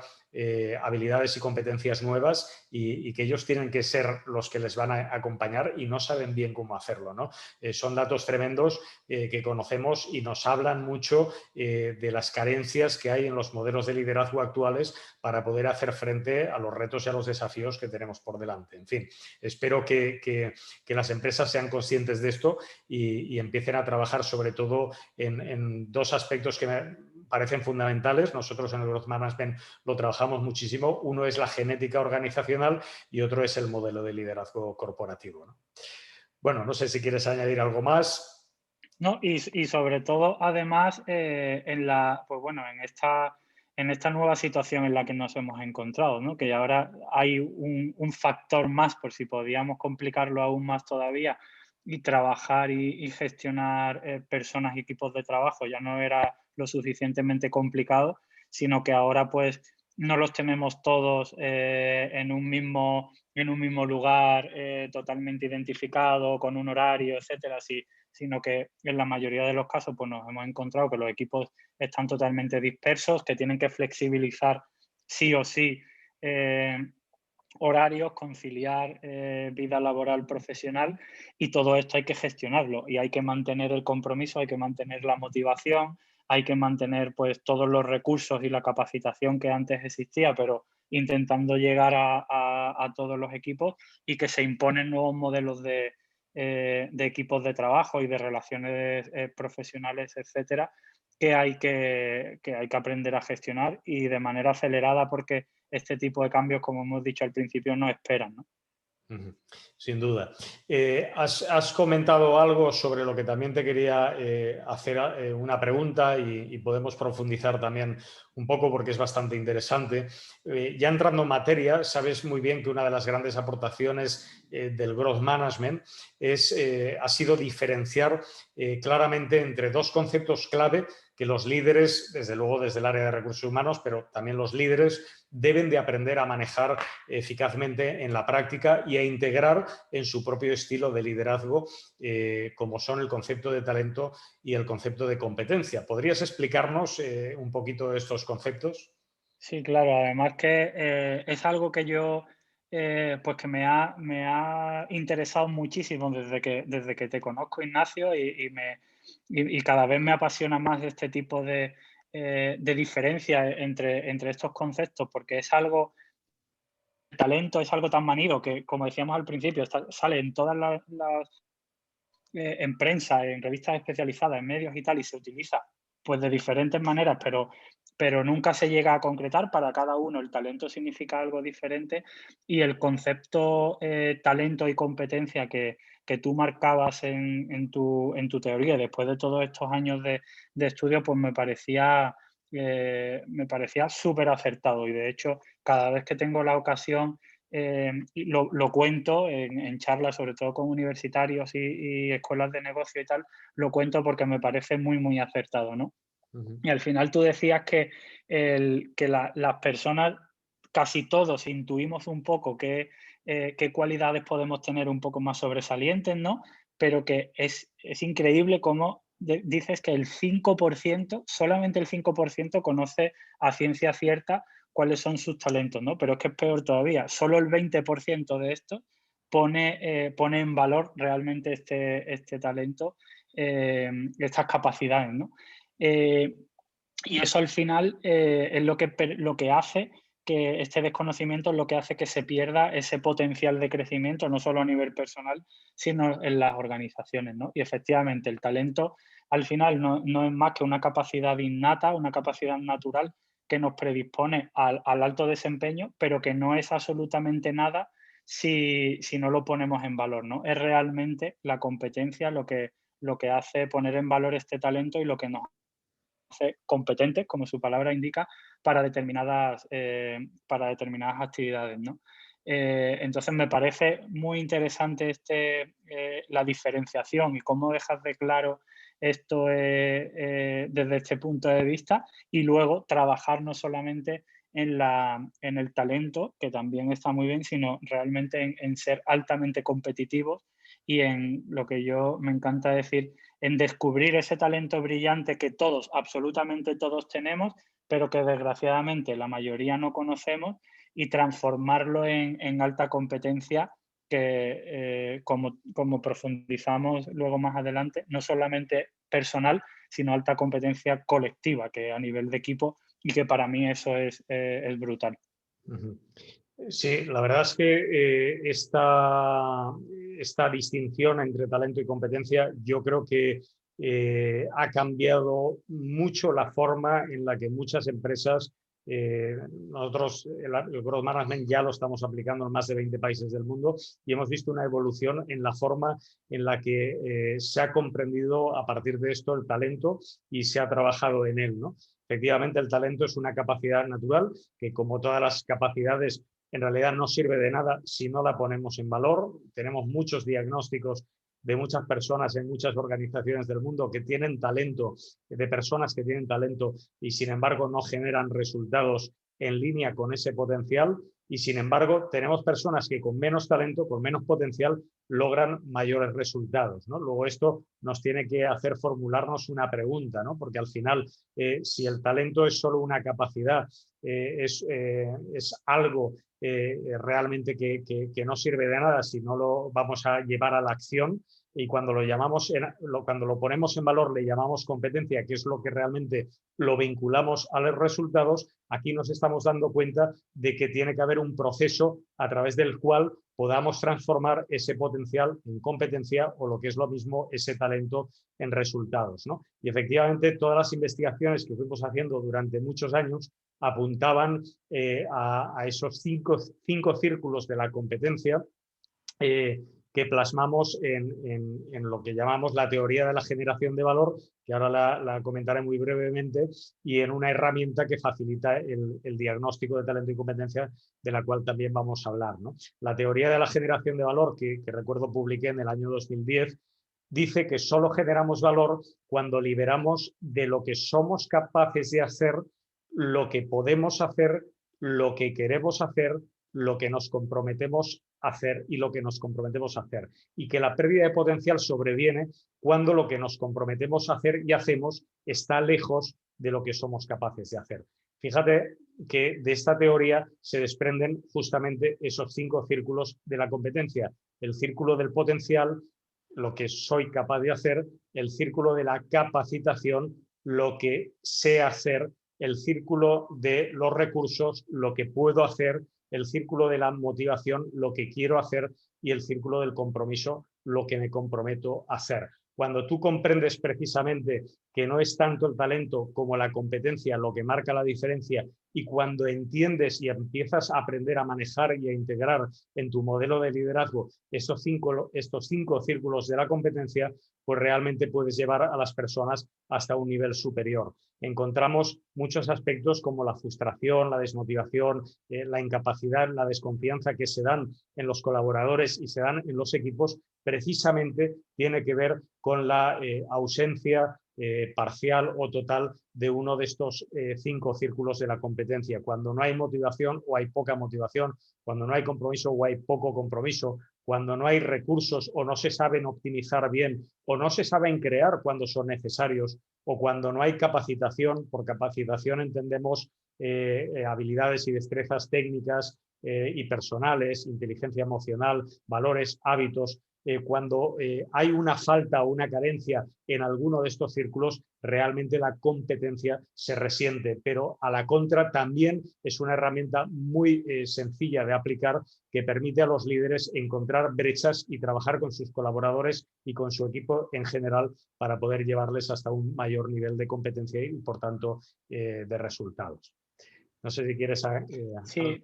habilidades y competencias nuevas y que ellos tienen que ser los que les van a acompañar y no saben bien cómo hacerlo, ¿no? Son datos tremendos que conocemos y nos hablan mucho de las carencias que hay en los modelos de liderazgo actuales para poder hacer frente a los retos y a los desafíos que tenemos por delante. En fin, espero que las empresas sean conscientes de esto y empiecen a trabajar sobre todo en dos aspectos que me parecen fundamentales. Nosotros en el Growth Management lo trabajamos muchísimo. Uno es la genética organizacional y otro es el modelo de liderazgo corporativo, ¿no? Bueno, no sé si quieres añadir algo más. No, y sobre todo, además, pues bueno, en esta nueva situación en la que nos hemos encontrado, ¿no? Que ahora hay un factor más, por si podíamos complicarlo aún más todavía, y trabajar y gestionar personas y equipos de trabajo ya no era lo suficientemente complicado, sino que ahora pues no los tenemos todos en un mismo lugar totalmente identificado, con un horario, etcétera, sino que en la mayoría de los casos pues nos hemos encontrado que los equipos están totalmente dispersos, que tienen que flexibilizar sí o sí horarios, conciliar vida laboral profesional, y todo esto hay que gestionarlo y hay que mantener el compromiso, hay que mantener la motivación, hay que mantener pues todos los recursos y la capacitación que antes existía, pero intentando llegar a todos los equipos, y que se imponen nuevos modelos de equipos de trabajo y de relaciones profesionales, etcétera, que hay que aprender a gestionar y de manera acelerada, porque este tipo de cambios, como hemos dicho al principio, no esperan, ¿no? Sin duda. Has comentado algo sobre lo que también te quería hacer una pregunta y podemos profundizar también un poco porque es bastante interesante. Ya entrando en materia, sabes muy bien que una de las grandes aportaciones del Growth Management ha sido diferenciar claramente entre dos conceptos clave que los líderes, desde luego desde el área de recursos humanos, pero también los líderes deben de aprender a manejar eficazmente en la práctica y a integrar en su propio estilo de liderazgo, como son el concepto de talento y el concepto de competencia. ¿Podrías explicarnos un poquito de estos conceptos? Sí, claro. Además que es algo que yo, pues que me ha interesado muchísimo desde que te conozco, Ignacio, y cada vez me apasiona más este tipo de diferencia entre estos conceptos, porque es algo, el talento es algo tan manido que, como decíamos al principio, sale en todas en prensa, en revistas especializadas, en medios y tal, y se utiliza pues de diferentes maneras, pero nunca se llega a concretar. Para cada uno el talento significa algo diferente, y el concepto talento y competencia que tú marcabas en tu teoría, después de todos estos años de estudio, pues me parecía súper acertado, y de hecho cada vez que tengo la ocasión lo cuento en charlas, sobre todo con universitarios y escuelas de negocio y tal, lo cuento porque me parece muy, muy acertado, ¿no? Uh-huh. Y al final tú decías que, las personas, casi todos, intuimos un poco qué cualidades podemos tener un poco más sobresalientes, ¿no? Pero que es increíble cómo dices que el 5%, solamente el 5% conoce a ciencia cierta cuáles son sus talentos, ¿no? Pero es que es peor todavía, solo el 20% de esto pone en valor realmente este talento estas capacidades, ¿no? Y eso al final es lo que hace que este desconocimiento es lo que hace que se pierda ese potencial de crecimiento, no solo a nivel personal, sino en las organizaciones, ¿no? Y efectivamente el talento al final no es más que una capacidad innata, una capacidad natural que nos predispone al alto desempeño, pero que no es absolutamente nada si no lo ponemos en valor, ¿no? Es realmente la competencia lo que hace poner en valor este talento y lo que nos hace competentes, como su palabra indica, para determinadas actividades, ¿no? Entonces me parece muy interesante la diferenciación y cómo dejas de claro esto desde este punto de vista, y luego trabajar no solamente en el talento, que también está muy bien, sino realmente en ser altamente competitivos y en lo que yo me encanta decir, en descubrir ese talento brillante que todos, absolutamente todos tenemos, pero que desgraciadamente la mayoría no conocemos, y transformarlo en alta competencia que, como profundizamos luego más adelante, no solamente personal, sino alta competencia colectiva, que a nivel de equipo, y que para mí eso es brutal. Ujú. Sí, la verdad es que esta distinción entre talento y competencia, yo creo que ha cambiado mucho la forma en la que muchas empresas, nosotros el Growth Management ya lo estamos aplicando en más de 20 países del mundo, y hemos visto una evolución en la forma en la que se ha comprendido a partir de esto el talento y se ha trabajado en él, ¿no? Efectivamente, el talento es una capacidad natural que, como todas las capacidades, en realidad no sirve de nada si no la ponemos en valor. Tenemos muchos diagnósticos de muchas personas en muchas organizaciones del mundo que tienen talento, de personas que tienen talento y sin embargo no generan resultados en línea con ese potencial, y sin embargo tenemos personas que con menos talento, con menos potencial, logran mayores resultados, ¿no? Luego esto nos tiene que hacer formularnos una pregunta, ¿no? Porque al final, si el talento es solo una capacidad, es algo realmente que no sirve de nada si no lo vamos a llevar a la acción, y cuando cuando lo ponemos en valor le llamamos competencia, que es lo que realmente lo vinculamos a los resultados. Aquí nos estamos dando cuenta de que tiene que haber un proceso a través del cual podamos transformar ese potencial en competencia, o lo que es lo mismo, ese talento en resultados, ¿no? Y efectivamente todas las investigaciones que fuimos haciendo durante muchos años apuntaban a esos cinco círculos de la competencia, que plasmamos en lo que llamamos la teoría de la generación de valor, que ahora la comentaré muy brevemente, y en una herramienta que facilita el diagnóstico de talento y competencia, de la cual también vamos a hablar, ¿no? La teoría de la generación de valor, que recuerdo publiqué en el año 2010, dice que solo generamos valor cuando liberamos de lo que somos capaces de hacer, lo que podemos hacer, lo que queremos hacer, lo que nos comprometemos a hacer y lo que nos comprometemos a hacer. Y que la pérdida de potencial sobreviene cuando lo que nos comprometemos a hacer y hacemos está lejos de lo que somos capaces de hacer. Fíjate que de esta teoría se desprenden justamente esos 5 círculos de la competencia: el círculo del potencial, lo que soy capaz de hacer; el círculo de la capacitación, lo que sé hacer; el círculo de los recursos, lo que puedo hacer; el círculo de la motivación, lo que quiero hacer; y el círculo del compromiso, lo que me comprometo a hacer. Cuando tú comprendes precisamente que no es tanto el talento como la competencia lo que marca la diferencia, y cuando entiendes y empiezas a aprender a manejar y a integrar en tu modelo de liderazgo estos cinco círculos de la competencia, pues realmente puedes llevar a las personas hasta un nivel superior. Encontramos muchos aspectos como la frustración, la desmotivación, la incapacidad, la desconfianza que se dan en los colaboradores y se dan en los equipos, precisamente tiene que ver con la ausencia parcial o total de uno de estos 5 círculos de la competencia. Cuando no hay motivación o hay poca motivación, cuando no hay compromiso o hay poco compromiso, cuando no hay recursos o no se saben optimizar bien o no se saben crear cuando son necesarios, o cuando no hay capacitación. Por capacitación entendemos habilidades y destrezas técnicas y personales, inteligencia emocional, valores, hábitos, cuando hay una falta o una carencia en alguno de estos círculos, realmente la competencia se resiente. Pero a la contra también es una herramienta muy sencilla de aplicar, que permite a los líderes encontrar brechas y trabajar con sus colaboradores y con su equipo en general para poder llevarles hasta un mayor nivel de competencia y, por tanto, de resultados. No sé si quieres... Sí,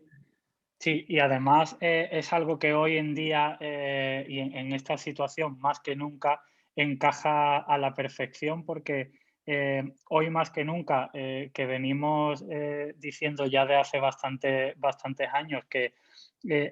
sí, y además es algo que hoy en día y en esta situación más que nunca encaja a la perfección porque hoy más que nunca que venimos diciendo ya de hace bastantes años que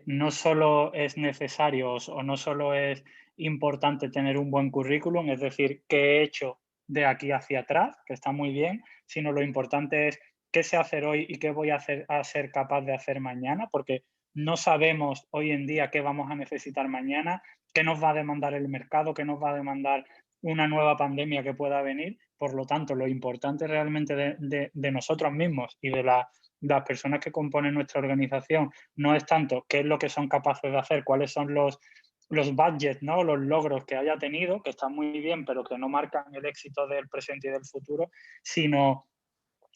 no solo es necesario o no solo es importante tener un buen currículum, es decir, qué he hecho de aquí hacia atrás, que está muy bien, sino lo importante es qué sé hacer hoy y qué voy a ser capaz de hacer mañana, porque no sabemos hoy en día qué vamos a necesitar mañana, qué nos va a demandar el mercado, qué nos va a demandar una nueva pandemia que pueda venir. Por lo tanto, lo importante realmente de nosotros mismos y de las personas que componen nuestra organización no es tanto qué es lo que son capaces de hacer, cuáles son los budgets, ¿no? Los logros que haya tenido, que están muy bien, pero que no marcan el éxito del presente y del futuro, sino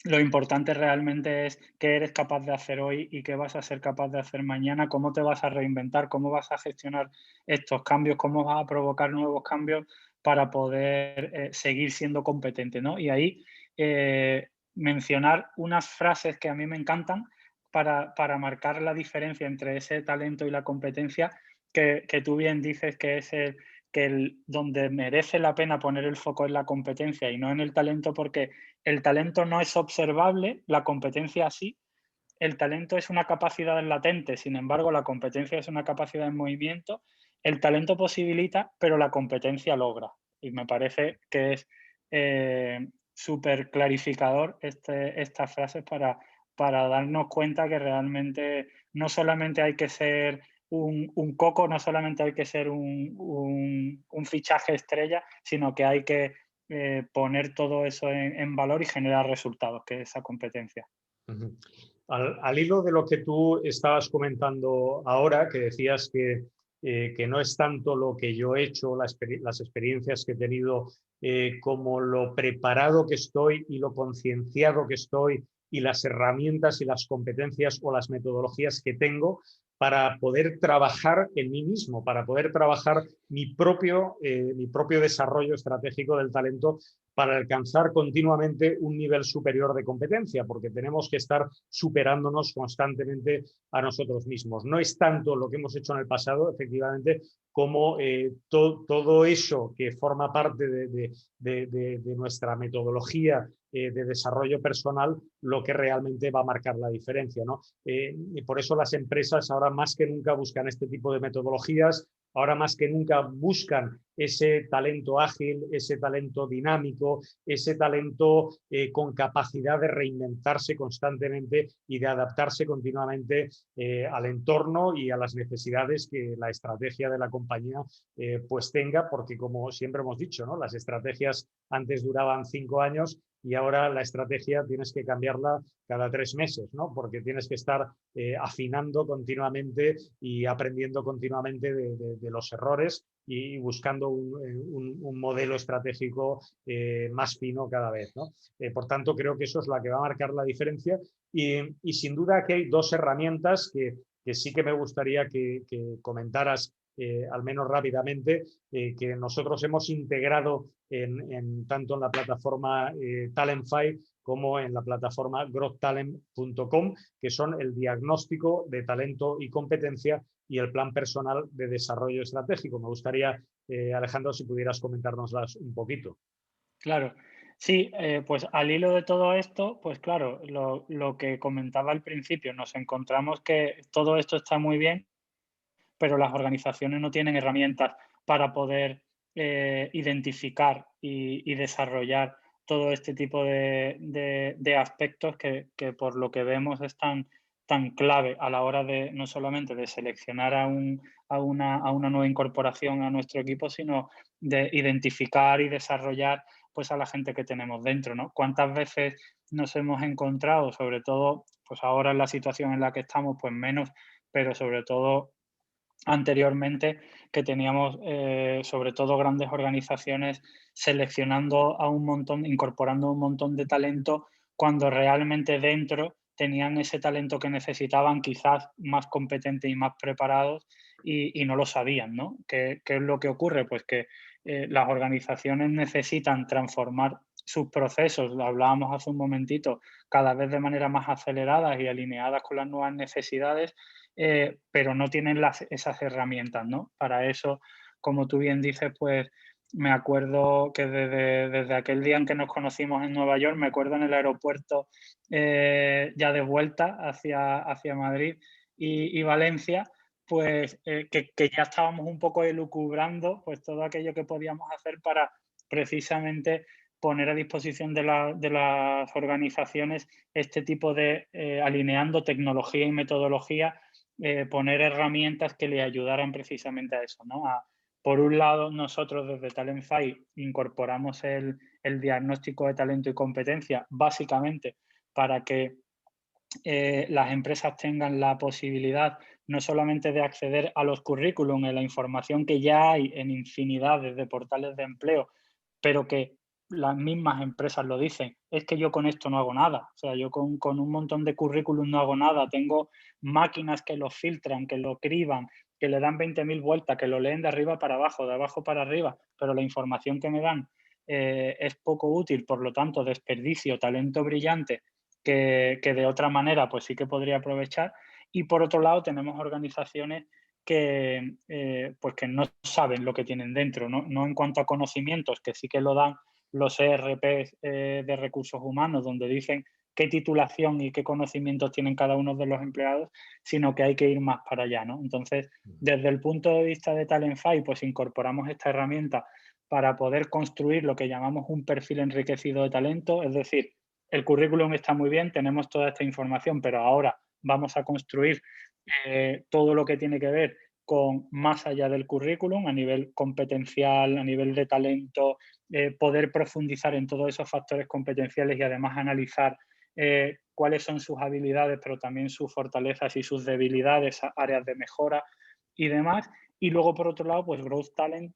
lo importante realmente es qué eres capaz de hacer hoy y qué vas a ser capaz de hacer mañana, cómo te vas a reinventar, cómo vas a gestionar estos cambios, cómo vas a provocar nuevos cambios para poder seguir siendo competente, ¿no? Y ahí mencionar unas frases que a mí me encantan para marcar la diferencia entre ese talento y la competencia, que tú bien dices que es donde merece la pena poner el foco en la competencia y no en el talento, porque el talento no es observable, la competencia sí. El talento es una capacidad latente, sin embargo, la competencia es una capacidad en movimiento. El talento posibilita, pero la competencia logra. Y me parece que es súper clarificador estas frases para darnos cuenta que realmente no solamente hay que ser un coco, no solamente hay que ser un fichaje estrella, sino que hay que poner todo eso en valor y generar resultados, que es esa competencia. Uh-huh. Al hilo de lo que tú estabas comentando ahora, que decías que no es tanto lo que yo he hecho, las experiencias que he tenido, como lo preparado que estoy y lo concienciado que estoy y las herramientas y las competencias o las metodologías que tengo para poder trabajar en mí mismo, para poder trabajar mi propio desarrollo estratégico del talento, para alcanzar continuamente un nivel superior de competencia, porque tenemos que estar superándonos constantemente a nosotros mismos. No es tanto lo que hemos hecho en el pasado, efectivamente, como todo eso que forma parte de nuestra metodología de desarrollo personal, lo que realmente va a marcar la diferencia, ¿no? Y por eso las empresas ahora más que nunca buscan este tipo de metodologías, ahora más que nunca buscan ese talento ágil, ese talento dinámico, ese talento con capacidad de reinventarse constantemente y de adaptarse continuamente al entorno y a las necesidades que la estrategia de la compañía pues tenga, porque como siempre hemos dicho, ¿no? Las estrategias antes duraban 5 años y ahora la estrategia tienes que cambiarla cada 3 meses, ¿no? Porque tienes que estar afinando continuamente y aprendiendo continuamente de los errores y buscando un modelo estratégico más fino cada vez, ¿no? Por tanto, creo que eso es la que va a marcar la diferencia y sin duda que hay dos herramientas que sí que me gustaría que comentaras al menos rápidamente, que nosotros hemos integrado tanto en la plataforma Talentify como en la plataforma growthtalent.com, que son el diagnóstico de talento y competencia y el plan personal de desarrollo estratégico. Me gustaría, Alejandro, si pudieras comentárnoslas un poquito. Claro, sí, pues al hilo de todo esto, pues claro, lo que comentaba al principio, nos encontramos que todo esto está muy bien, pero las organizaciones no tienen herramientas para poder identificar y desarrollar todo este tipo de aspectos que por lo que vemos es tan clave a la hora de no solamente de seleccionar a una nueva incorporación a nuestro equipo, sino de identificar y desarrollar pues a la gente que tenemos dentro, ¿no? ¿Cuántas veces nos hemos encontrado, sobre todo, pues ahora en la situación en la que estamos, pues menos, pero sobre todo anteriormente, que teníamos sobre todo grandes organizaciones seleccionando a un montón, incorporando un montón de talento cuando realmente dentro tenían ese talento que necesitaban, quizás más competente y más preparados, y no lo sabían, ¿no? ¿Qué es lo que ocurre? Pues que las organizaciones necesitan transformar sus procesos, lo hablábamos hace un momentito, cada vez de manera más acelerada y alineadas con las nuevas necesidades, pero no tienen esas herramientas, ¿no? Para eso, como tú bien dices, pues me acuerdo que desde aquel día en que nos conocimos en Nueva York, me acuerdo en el aeropuerto ya de vuelta hacia Madrid y Valencia, pues que ya estábamos un poco elucubrando pues todo aquello que podíamos hacer para precisamente poner a disposición de las organizaciones este tipo de, alineando tecnología y metodología, poner herramientas que le ayudaran precisamente a eso, ¿no? Por un lado, nosotros desde Talentfy incorporamos el diagnóstico de talento y competencia, básicamente para que las empresas tengan la posibilidad no solamente de acceder a los currículum, a la información que ya hay en infinidades de portales de empleo, pero que las mismas empresas lo dicen, es que yo con esto no hago nada, o sea, yo con un montón de currículum no hago nada, tengo máquinas que lo filtran, que lo criban, que le dan 20.000 vueltas, que lo leen de arriba para abajo, de abajo para arriba, pero la información que me dan es poco útil, por lo tanto, desperdicio, talento brillante que de otra manera pues sí que podría aprovechar. Y por otro lado tenemos organizaciones pues que no saben lo que tienen dentro, ¿no? En cuanto a conocimientos, que sí que lo dan los ERPs de recursos humanos, donde dicen qué titulación y qué conocimientos tienen cada uno de los empleados, sino que hay que ir más para allá, ¿no? Entonces, desde el punto de vista de Talentfy, pues incorporamos esta herramienta para poder construir lo que llamamos un perfil enriquecido de talento, es decir, el currículum está muy bien, tenemos toda esta información, pero ahora vamos a construir todo lo que tiene que ver con más allá del currículum, a nivel competencial, a nivel de talento, poder profundizar en todos esos factores competenciales y además analizar cuáles son sus habilidades, pero también sus fortalezas y sus debilidades, áreas de mejora y demás. Y luego, por otro lado, pues Growth Talent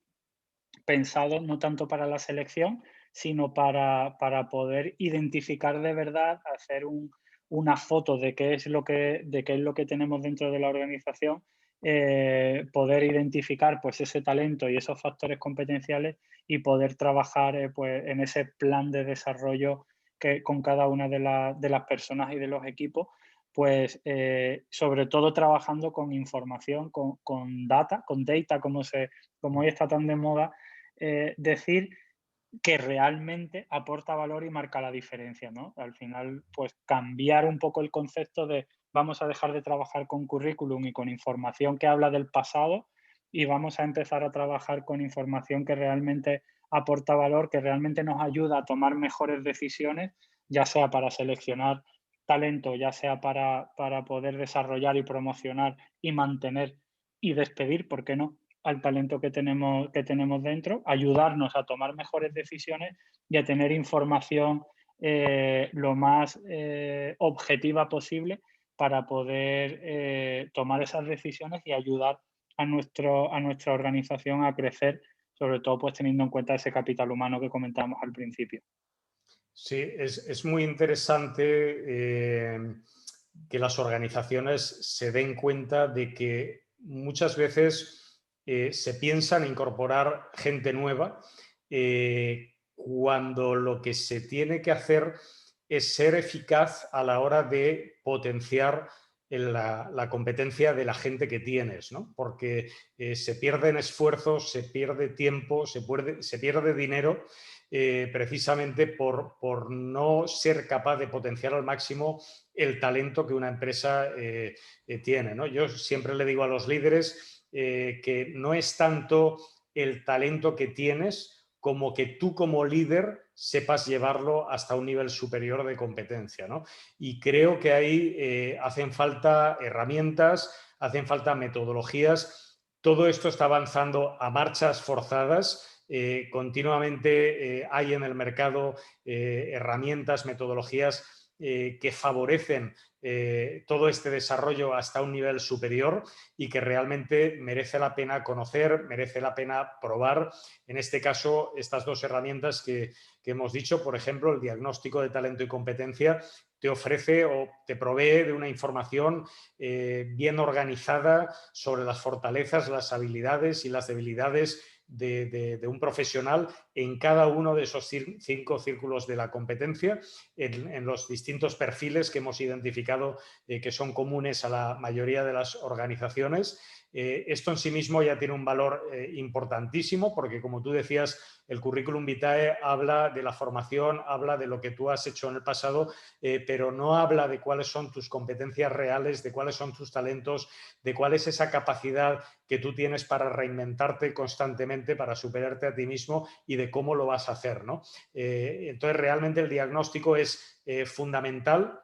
pensado no tanto para la selección, sino para poder identificar de verdad, hacer una foto de qué es lo que tenemos dentro de la organización, poder identificar pues ese talento y esos factores competenciales y poder trabajar pues, en ese plan de desarrollo que con cada una de las personas y de los equipos, pues sobre todo trabajando con información, con data, como hoy está tan de moda, decir que realmente aporta valor y marca la diferencia, ¿no? Al final, pues cambiar un poco el concepto de vamos a dejar de trabajar con currículum y con información que habla del pasado y vamos a empezar a trabajar con información que realmente aporta valor, que realmente nos ayuda a tomar mejores decisiones, ya sea para seleccionar talento, ya sea para poder desarrollar y promocionar y mantener y despedir, ¿por qué no?, al talento que tenemos dentro, ayudarnos a tomar mejores decisiones y a tener información lo más objetiva posible para poder tomar esas decisiones y ayudar a nuestra organización a crecer, sobre todo pues teniendo en cuenta ese capital humano que comentábamos al principio. Sí, es muy interesante que las organizaciones se den cuenta de que muchas veces se piensa en incorporar gente nueva cuando lo que se tiene que hacer es ser eficaz a la hora de potenciar la competencia de la gente que tienes, ¿no? Porque se pierden esfuerzos, se pierde tiempo, se pierde dinero precisamente por no ser capaz de potenciar al máximo el talento que una empresa tiene, ¿no? Yo siempre le digo a los líderes que no es tanto el talento que tienes como que tú como líder sepas llevarlo hasta un nivel superior de competencia, ¿no? Y creo que ahí hacen falta herramientas, hacen falta metodologías. Todo esto está avanzando a marchas forzadas. Continuamente hay en el mercado herramientas, metodologías que favorecen todo este desarrollo hasta un nivel superior y que realmente merece la pena conocer, merece la pena probar. En este caso, estas dos herramientas que hemos dicho, por ejemplo, el diagnóstico de talento y competencia, te ofrece o te provee de una información bien organizada sobre las fortalezas, las habilidades y las debilidades de un profesional en cada uno de esos 5 círculos de la competencia, en los distintos perfiles que hemos identificado que son comunes a la mayoría de las organizaciones. Esto en sí mismo ya tiene un valor importantísimo porque, como tú decías, el currículum vitae habla de la formación, habla de lo que tú has hecho en el pasado, pero no habla de cuáles son tus competencias reales, de cuáles son tus talentos, de cuál es esa capacidad que tú tienes para reinventarte constantemente, para superarte a ti mismo y de cómo lo vas a hacer, ¿no? Entonces, realmente el diagnóstico es fundamental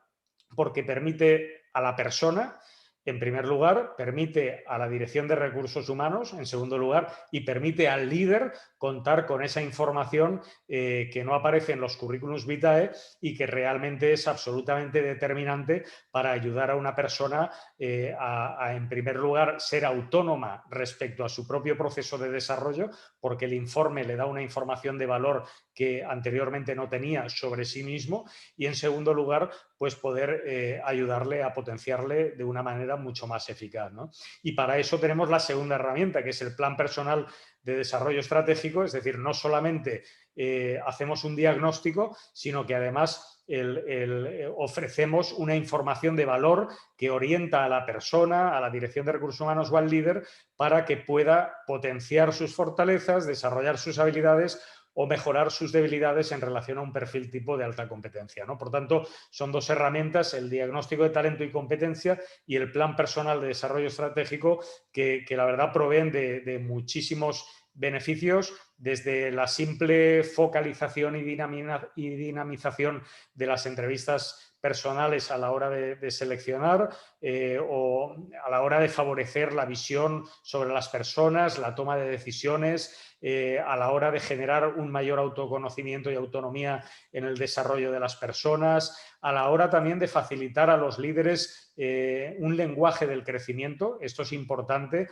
porque permite a la persona, en primer lugar, permite a la dirección de recursos humanos, en segundo lugar, y permite al líder contar con esa información que no aparece en los currículums vitae y que realmente es absolutamente determinante para ayudar a una persona en primer lugar, ser autónoma respecto a su propio proceso de desarrollo, porque el informe le da una información de valor que anteriormente no tenía sobre sí mismo, y en segundo lugar, pues poder ayudarle a potenciarle de una manera mucho más eficaz, ¿no? Y para eso tenemos la segunda herramienta, que es el plan personal de desarrollo estratégico, es decir, no solamente hacemos un diagnóstico, sino que además ofrecemos una información de valor que orienta a la persona, a la dirección de recursos humanos o al líder para que pueda potenciar sus fortalezas, desarrollar sus habilidades o mejorar sus debilidades en relación a un perfil tipo de alta competencia, ¿no? Por tanto, son dos herramientas, el diagnóstico de talento y competencia y el plan personal de desarrollo estratégico que la verdad proveen de muchísimos beneficios, desde la simple focalización y dinamización de las entrevistas personales a la hora de seleccionar o a la hora de favorecer la visión sobre las personas, la toma de decisiones, a la hora de generar un mayor autoconocimiento y autonomía en el desarrollo de las personas, a la hora también de facilitar a los líderes un lenguaje del crecimiento. Esto es importante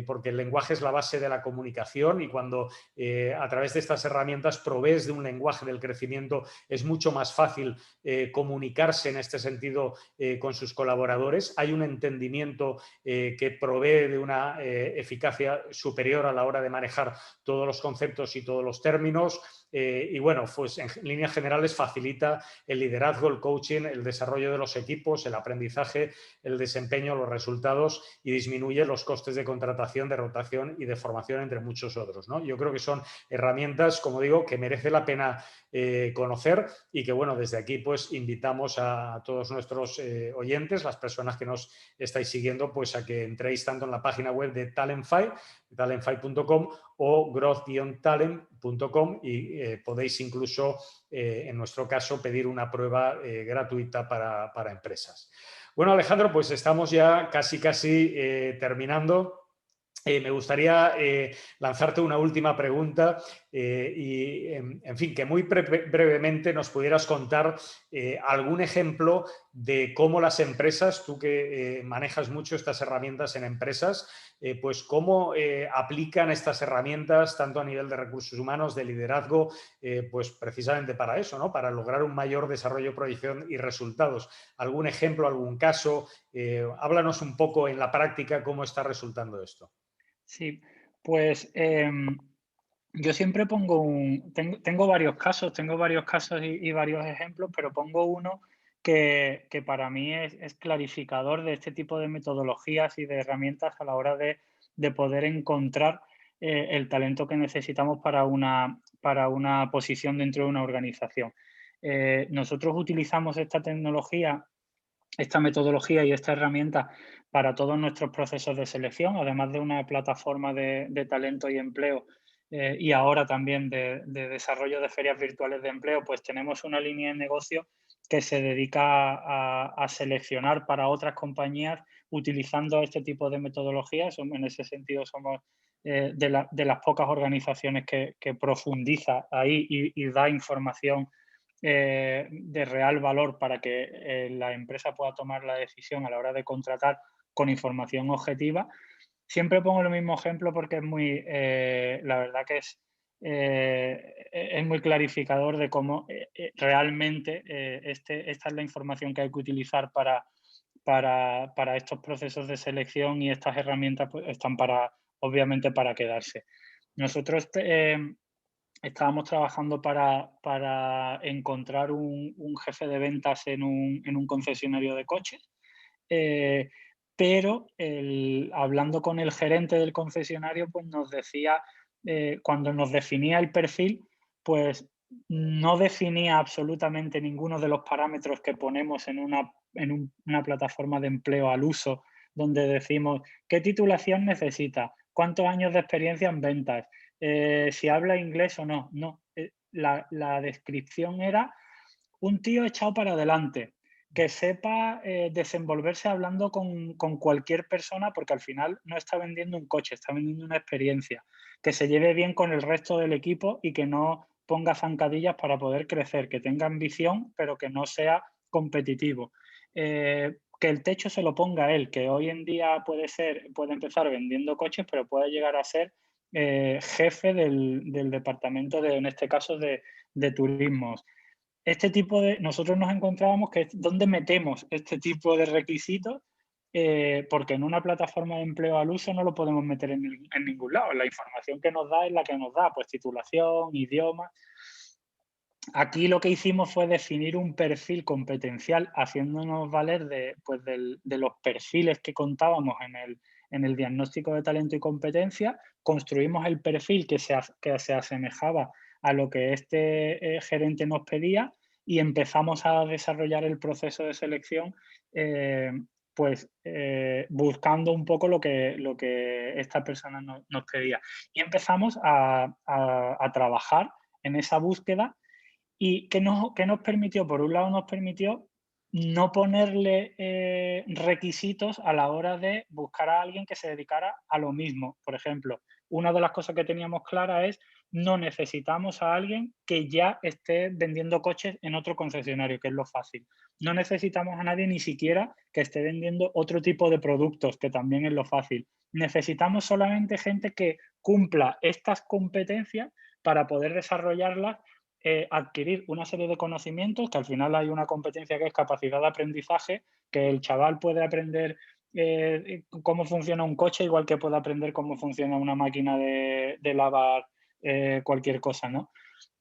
porque el lenguaje es la base de la comunicación y cuando a través de estas herramientas provees de un lenguaje del crecimiento es mucho más fácil comunicarse en este sentido con sus colaboradores. Hay un entendimiento que provee de una eficacia superior a la hora de manejar todos los conceptos y todos los términos. Y bueno, pues en líneas generales facilita el liderazgo, el coaching, el desarrollo de los equipos, el aprendizaje, el desempeño, los resultados y disminuye los costes de contratación, de rotación y de formación, entre muchos otros, ¿no? Yo creo que son herramientas, como digo, que merece la pena conocer y que, bueno, desde aquí pues invitamos a todos nuestros oyentes, las personas que nos estáis siguiendo, pues a que entréis tanto en la página web de Talentfy, talentfy.com o growth-talent.com y podéis incluso, en nuestro caso, pedir una prueba gratuita para empresas. Bueno, Alejandro, pues estamos ya casi terminando. Me gustaría lanzarte una última pregunta y, en fin, que muy brevemente nos pudieras contar algún ejemplo de cómo las empresas, tú que manejas mucho estas herramientas en empresas, pues cómo aplican estas herramientas tanto a nivel de recursos humanos, de liderazgo, pues precisamente para eso, ¿no? Para lograr un mayor desarrollo, proyección y resultados. ¿Algún ejemplo, algún caso? Háblanos un poco en la práctica cómo está resultando esto. Sí, pues yo siempre pongo tengo varios casos y varios ejemplos, pero pongo uno que para mí es clarificador de este tipo de metodologías y de herramientas a la hora de poder encontrar el talento que necesitamos para una posición dentro de una organización. Nosotros utilizamos esta metodología y esta herramienta para todos nuestros procesos de selección, además de una plataforma de talento y empleo y ahora también de desarrollo de ferias virtuales de empleo, pues tenemos una línea de negocio que se dedica a seleccionar para otras compañías utilizando este tipo de metodologías. En ese sentido somos de las pocas organizaciones que profundiza ahí y da información de real valor para que la empresa pueda tomar la decisión a la hora de contratar con información objetiva. Siempre pongo el mismo ejemplo porque es muy, la verdad que es muy clarificador de cómo realmente esta es la información que hay que utilizar para estos procesos de selección, y estas herramientas pues, están obviamente para quedarse. Nosotros estábamos trabajando para encontrar un jefe de ventas en un concesionario de coches, pero hablando con el gerente del concesionario, pues nos decía, cuando nos definía el perfil, pues no definía absolutamente ninguno de los parámetros que ponemos en una plataforma de empleo al uso, donde decimos qué titulación necesita, cuántos años de experiencia en ventas, si habla inglés o no. No, la descripción era un tío echado para adelante, que sepa desenvolverse hablando con cualquier persona, porque al final no está vendiendo un coche, está vendiendo una experiencia, que se lleve bien con el resto del equipo y que no ponga zancadillas para poder crecer, que tenga ambición, pero que no sea competitivo. Que el techo se lo ponga él, que hoy en día puede empezar vendiendo coches, pero puede llegar a ser jefe del departamento en este caso, de turismos. Nosotros nos encontrábamos que es donde metemos este tipo de requisitos, porque en una plataforma de empleo al uso no lo podemos meter en ningún lado. La información que nos da es la que nos da, pues titulación, idioma. Aquí lo que hicimos fue definir un perfil competencial haciéndonos valer de los perfiles que contábamos en el diagnóstico de talento y competencia. Construimos el perfil que se asemejaba a lo que este gerente nos pedía, y empezamos a desarrollar el proceso de selección buscando un poco lo que esta persona nos pedía. Y empezamos a trabajar en esa búsqueda. ¿Y qué nos permitió? Por un lado, nos permitió no ponerle requisitos a la hora de buscar a alguien que se dedicara a lo mismo. Por ejemplo, una de las cosas que teníamos clara es: no necesitamos a alguien que ya esté vendiendo coches en otro concesionario, que es lo fácil. No necesitamos a nadie ni siquiera que esté vendiendo otro tipo de productos, que también es lo fácil. Necesitamos solamente gente que cumpla estas competencias para poder desarrollarlas, adquirir una serie de conocimientos, que al final hay una competencia que es capacidad de aprendizaje, que el chaval puede aprender cómo funciona un coche igual que puede aprender cómo funciona una máquina de lavar cualquier cosa, ¿no?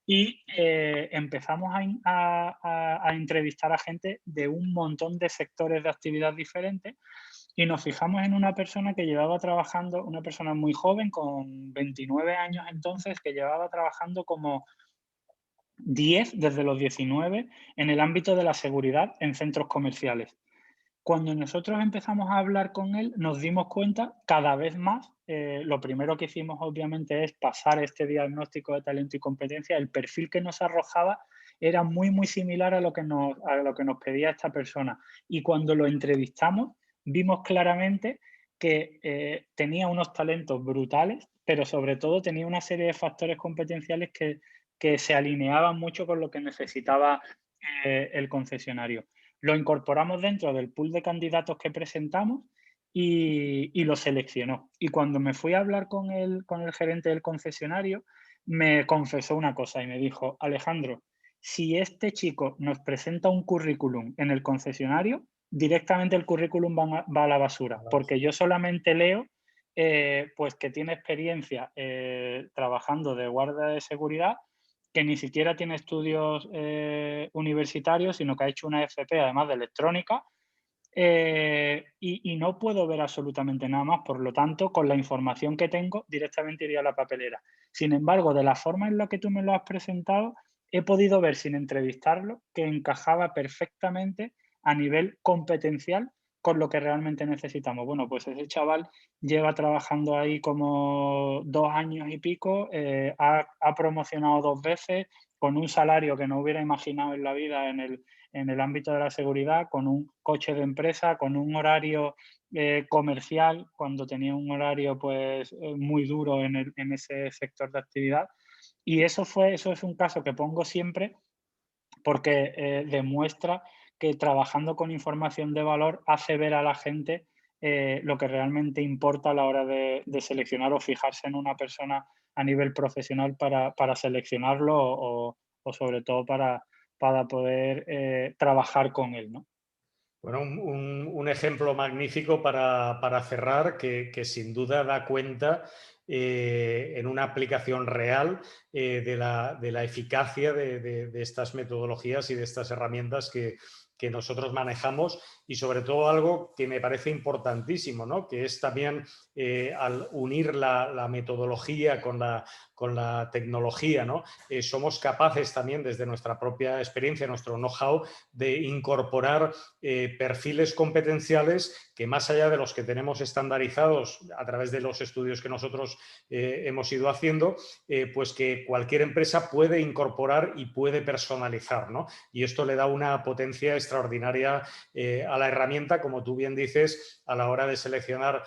Y empezamos a entrevistar a gente de un montón de sectores de actividad diferentes, y nos fijamos en una persona que llevaba trabajando, una persona muy joven, con 29 años entonces, que llevaba trabajando como 10 desde los 19 en el ámbito de la seguridad en centros comerciales. Cuando nosotros empezamos a hablar con él, nos dimos cuenta cada vez más, lo primero que hicimos obviamente es pasar este diagnóstico de talento y competencia. El perfil que nos arrojaba era muy, muy similar a lo que nos pedía esta persona. Y cuando lo entrevistamos, vimos claramente que tenía unos talentos brutales, pero sobre todo tenía una serie de factores competenciales que se alineaban mucho con lo que necesitaba el concesionario. Lo incorporamos dentro del pool de candidatos que presentamos y lo seleccionó. Y cuando me fui a hablar con el gerente del concesionario, me confesó una cosa y me dijo: Alejandro, si este chico nos presenta un currículum en el concesionario, directamente el currículum va a la basura, porque yo solamente leo pues que tiene experiencia trabajando de guardia de seguridad, que ni siquiera tiene estudios universitarios, sino que ha hecho una FP además de electrónica, y no puedo ver absolutamente nada más. Por lo tanto, con la información que tengo, directamente iría a la papelera. Sin embargo, de la forma en la que tú me lo has presentado, he podido ver sin entrevistarlo que encajaba perfectamente a nivel competencial con lo que realmente necesitamos. Bueno, pues ese chaval lleva trabajando ahí como 2 años y pico, ha promocionado 2 veces, con un salario que no hubiera imaginado en la vida en el ámbito de la seguridad, con un coche de empresa, con un horario comercial, cuando tenía un horario pues muy duro en ese sector de actividad. Y eso es un caso que pongo siempre porque demuestra que trabajando con información de valor hace ver a la gente lo que realmente importa a la hora de seleccionar o fijarse en una persona a nivel profesional para seleccionarlo o sobre todo para poder trabajar con él, ¿no? Bueno, un ejemplo magnífico para cerrar que sin duda da cuenta en una aplicación real de la eficacia de estas metodologías y de estas herramientas que nosotros manejamos y sobre todo algo que me parece importantísimo, ¿no? Que es también al unir la metodología con la tecnología, ¿no? Somos capaces también desde nuestra propia experiencia, nuestro know-how, de incorporar perfiles competenciales que más allá de los que tenemos estandarizados a través de los estudios que nosotros hemos ido haciendo, pues que cualquier empresa puede incorporar y puede personalizar, ¿no? Y esto le da una potencia extraordinaria a la herramienta, como tú bien dices, a la hora de seleccionar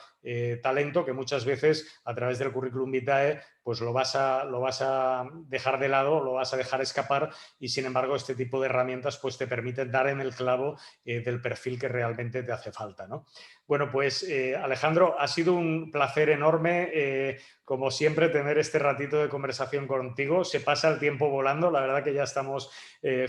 talento, que muchas veces a través del currículum vitae pues lo vas a dejar de lado, lo vas a dejar escapar y sin embargo este tipo de herramientas pues te permiten dar en el clavo del perfil que realmente te hace falta, ¿no? Bueno, pues Alejandro, ha sido un placer enorme, como siempre, tener este ratito de conversación contigo. Se pasa el tiempo volando, la verdad que ya estamos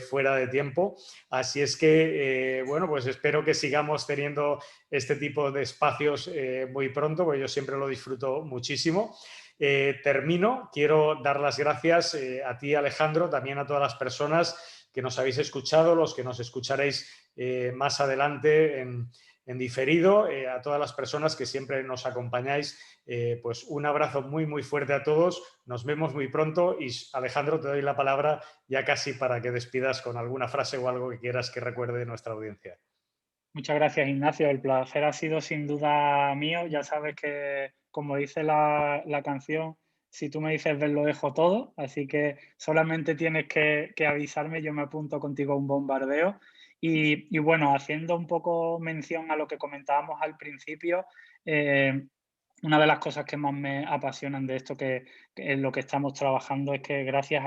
fuera de tiempo. Así es que, bueno, pues espero que sigamos teniendo este tipo de espacios muy pronto, porque yo siempre lo disfruto muchísimo. Termino, quiero dar las gracias a ti, Alejandro, también a todas las personas que nos habéis escuchado, los que nos escucharéis más adelante en diferido, a todas las personas que siempre nos acompañáis, pues un abrazo muy, muy fuerte a todos, nos vemos muy pronto y Alejandro, te doy la palabra ya casi para que despidas con alguna frase o algo que quieras que recuerde nuestra audiencia. Muchas gracias, Ignacio. El placer ha sido sin duda mío. Ya sabes que, como dice la canción, si tú me dices ven, lo dejo todo. Así que solamente tienes que avisarme, yo me apunto contigo a un bombardeo. Y bueno, haciendo un poco mención a lo que comentábamos al principio, una de las cosas que más me apasionan de esto, que en lo que estamos trabajando, es que gracias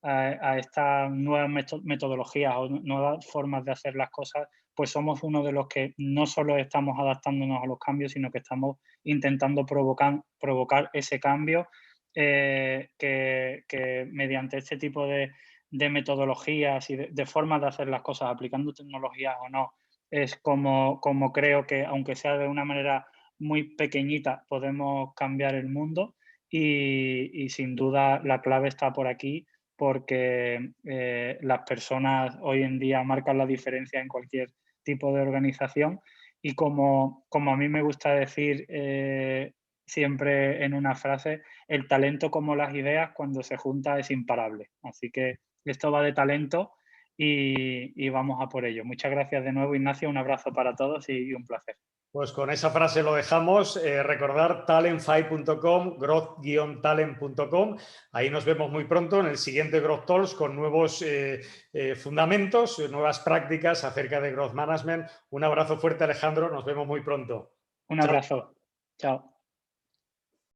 a estas nuevas metodologías o nuevas formas de hacer las cosas, pues somos uno de los que no solo estamos adaptándonos a los cambios, sino que estamos intentando provocar ese cambio que mediante este tipo de metodologías y de formas de hacer las cosas, aplicando tecnologías o no, es como creo que, aunque sea de una manera muy pequeñita, podemos cambiar el mundo y sin duda la clave está por aquí porque las personas hoy en día marcan la diferencia en cualquier tipo de organización y como a mí me gusta decir siempre en una frase, el talento como las ideas cuando se junta es imparable. Así que esto va de talento y vamos a por ello. Muchas gracias de nuevo, Ignacio. Un abrazo para todos y un placer. Pues con esa frase lo dejamos. Recordar talentfy.com, growth-talent.com. Ahí nos vemos muy pronto en el siguiente Growth Talks con nuevos fundamentos, nuevas prácticas acerca de Growth Management. Un abrazo fuerte, Alejandro. Nos vemos muy pronto. Un Chao. abrazo. Chao.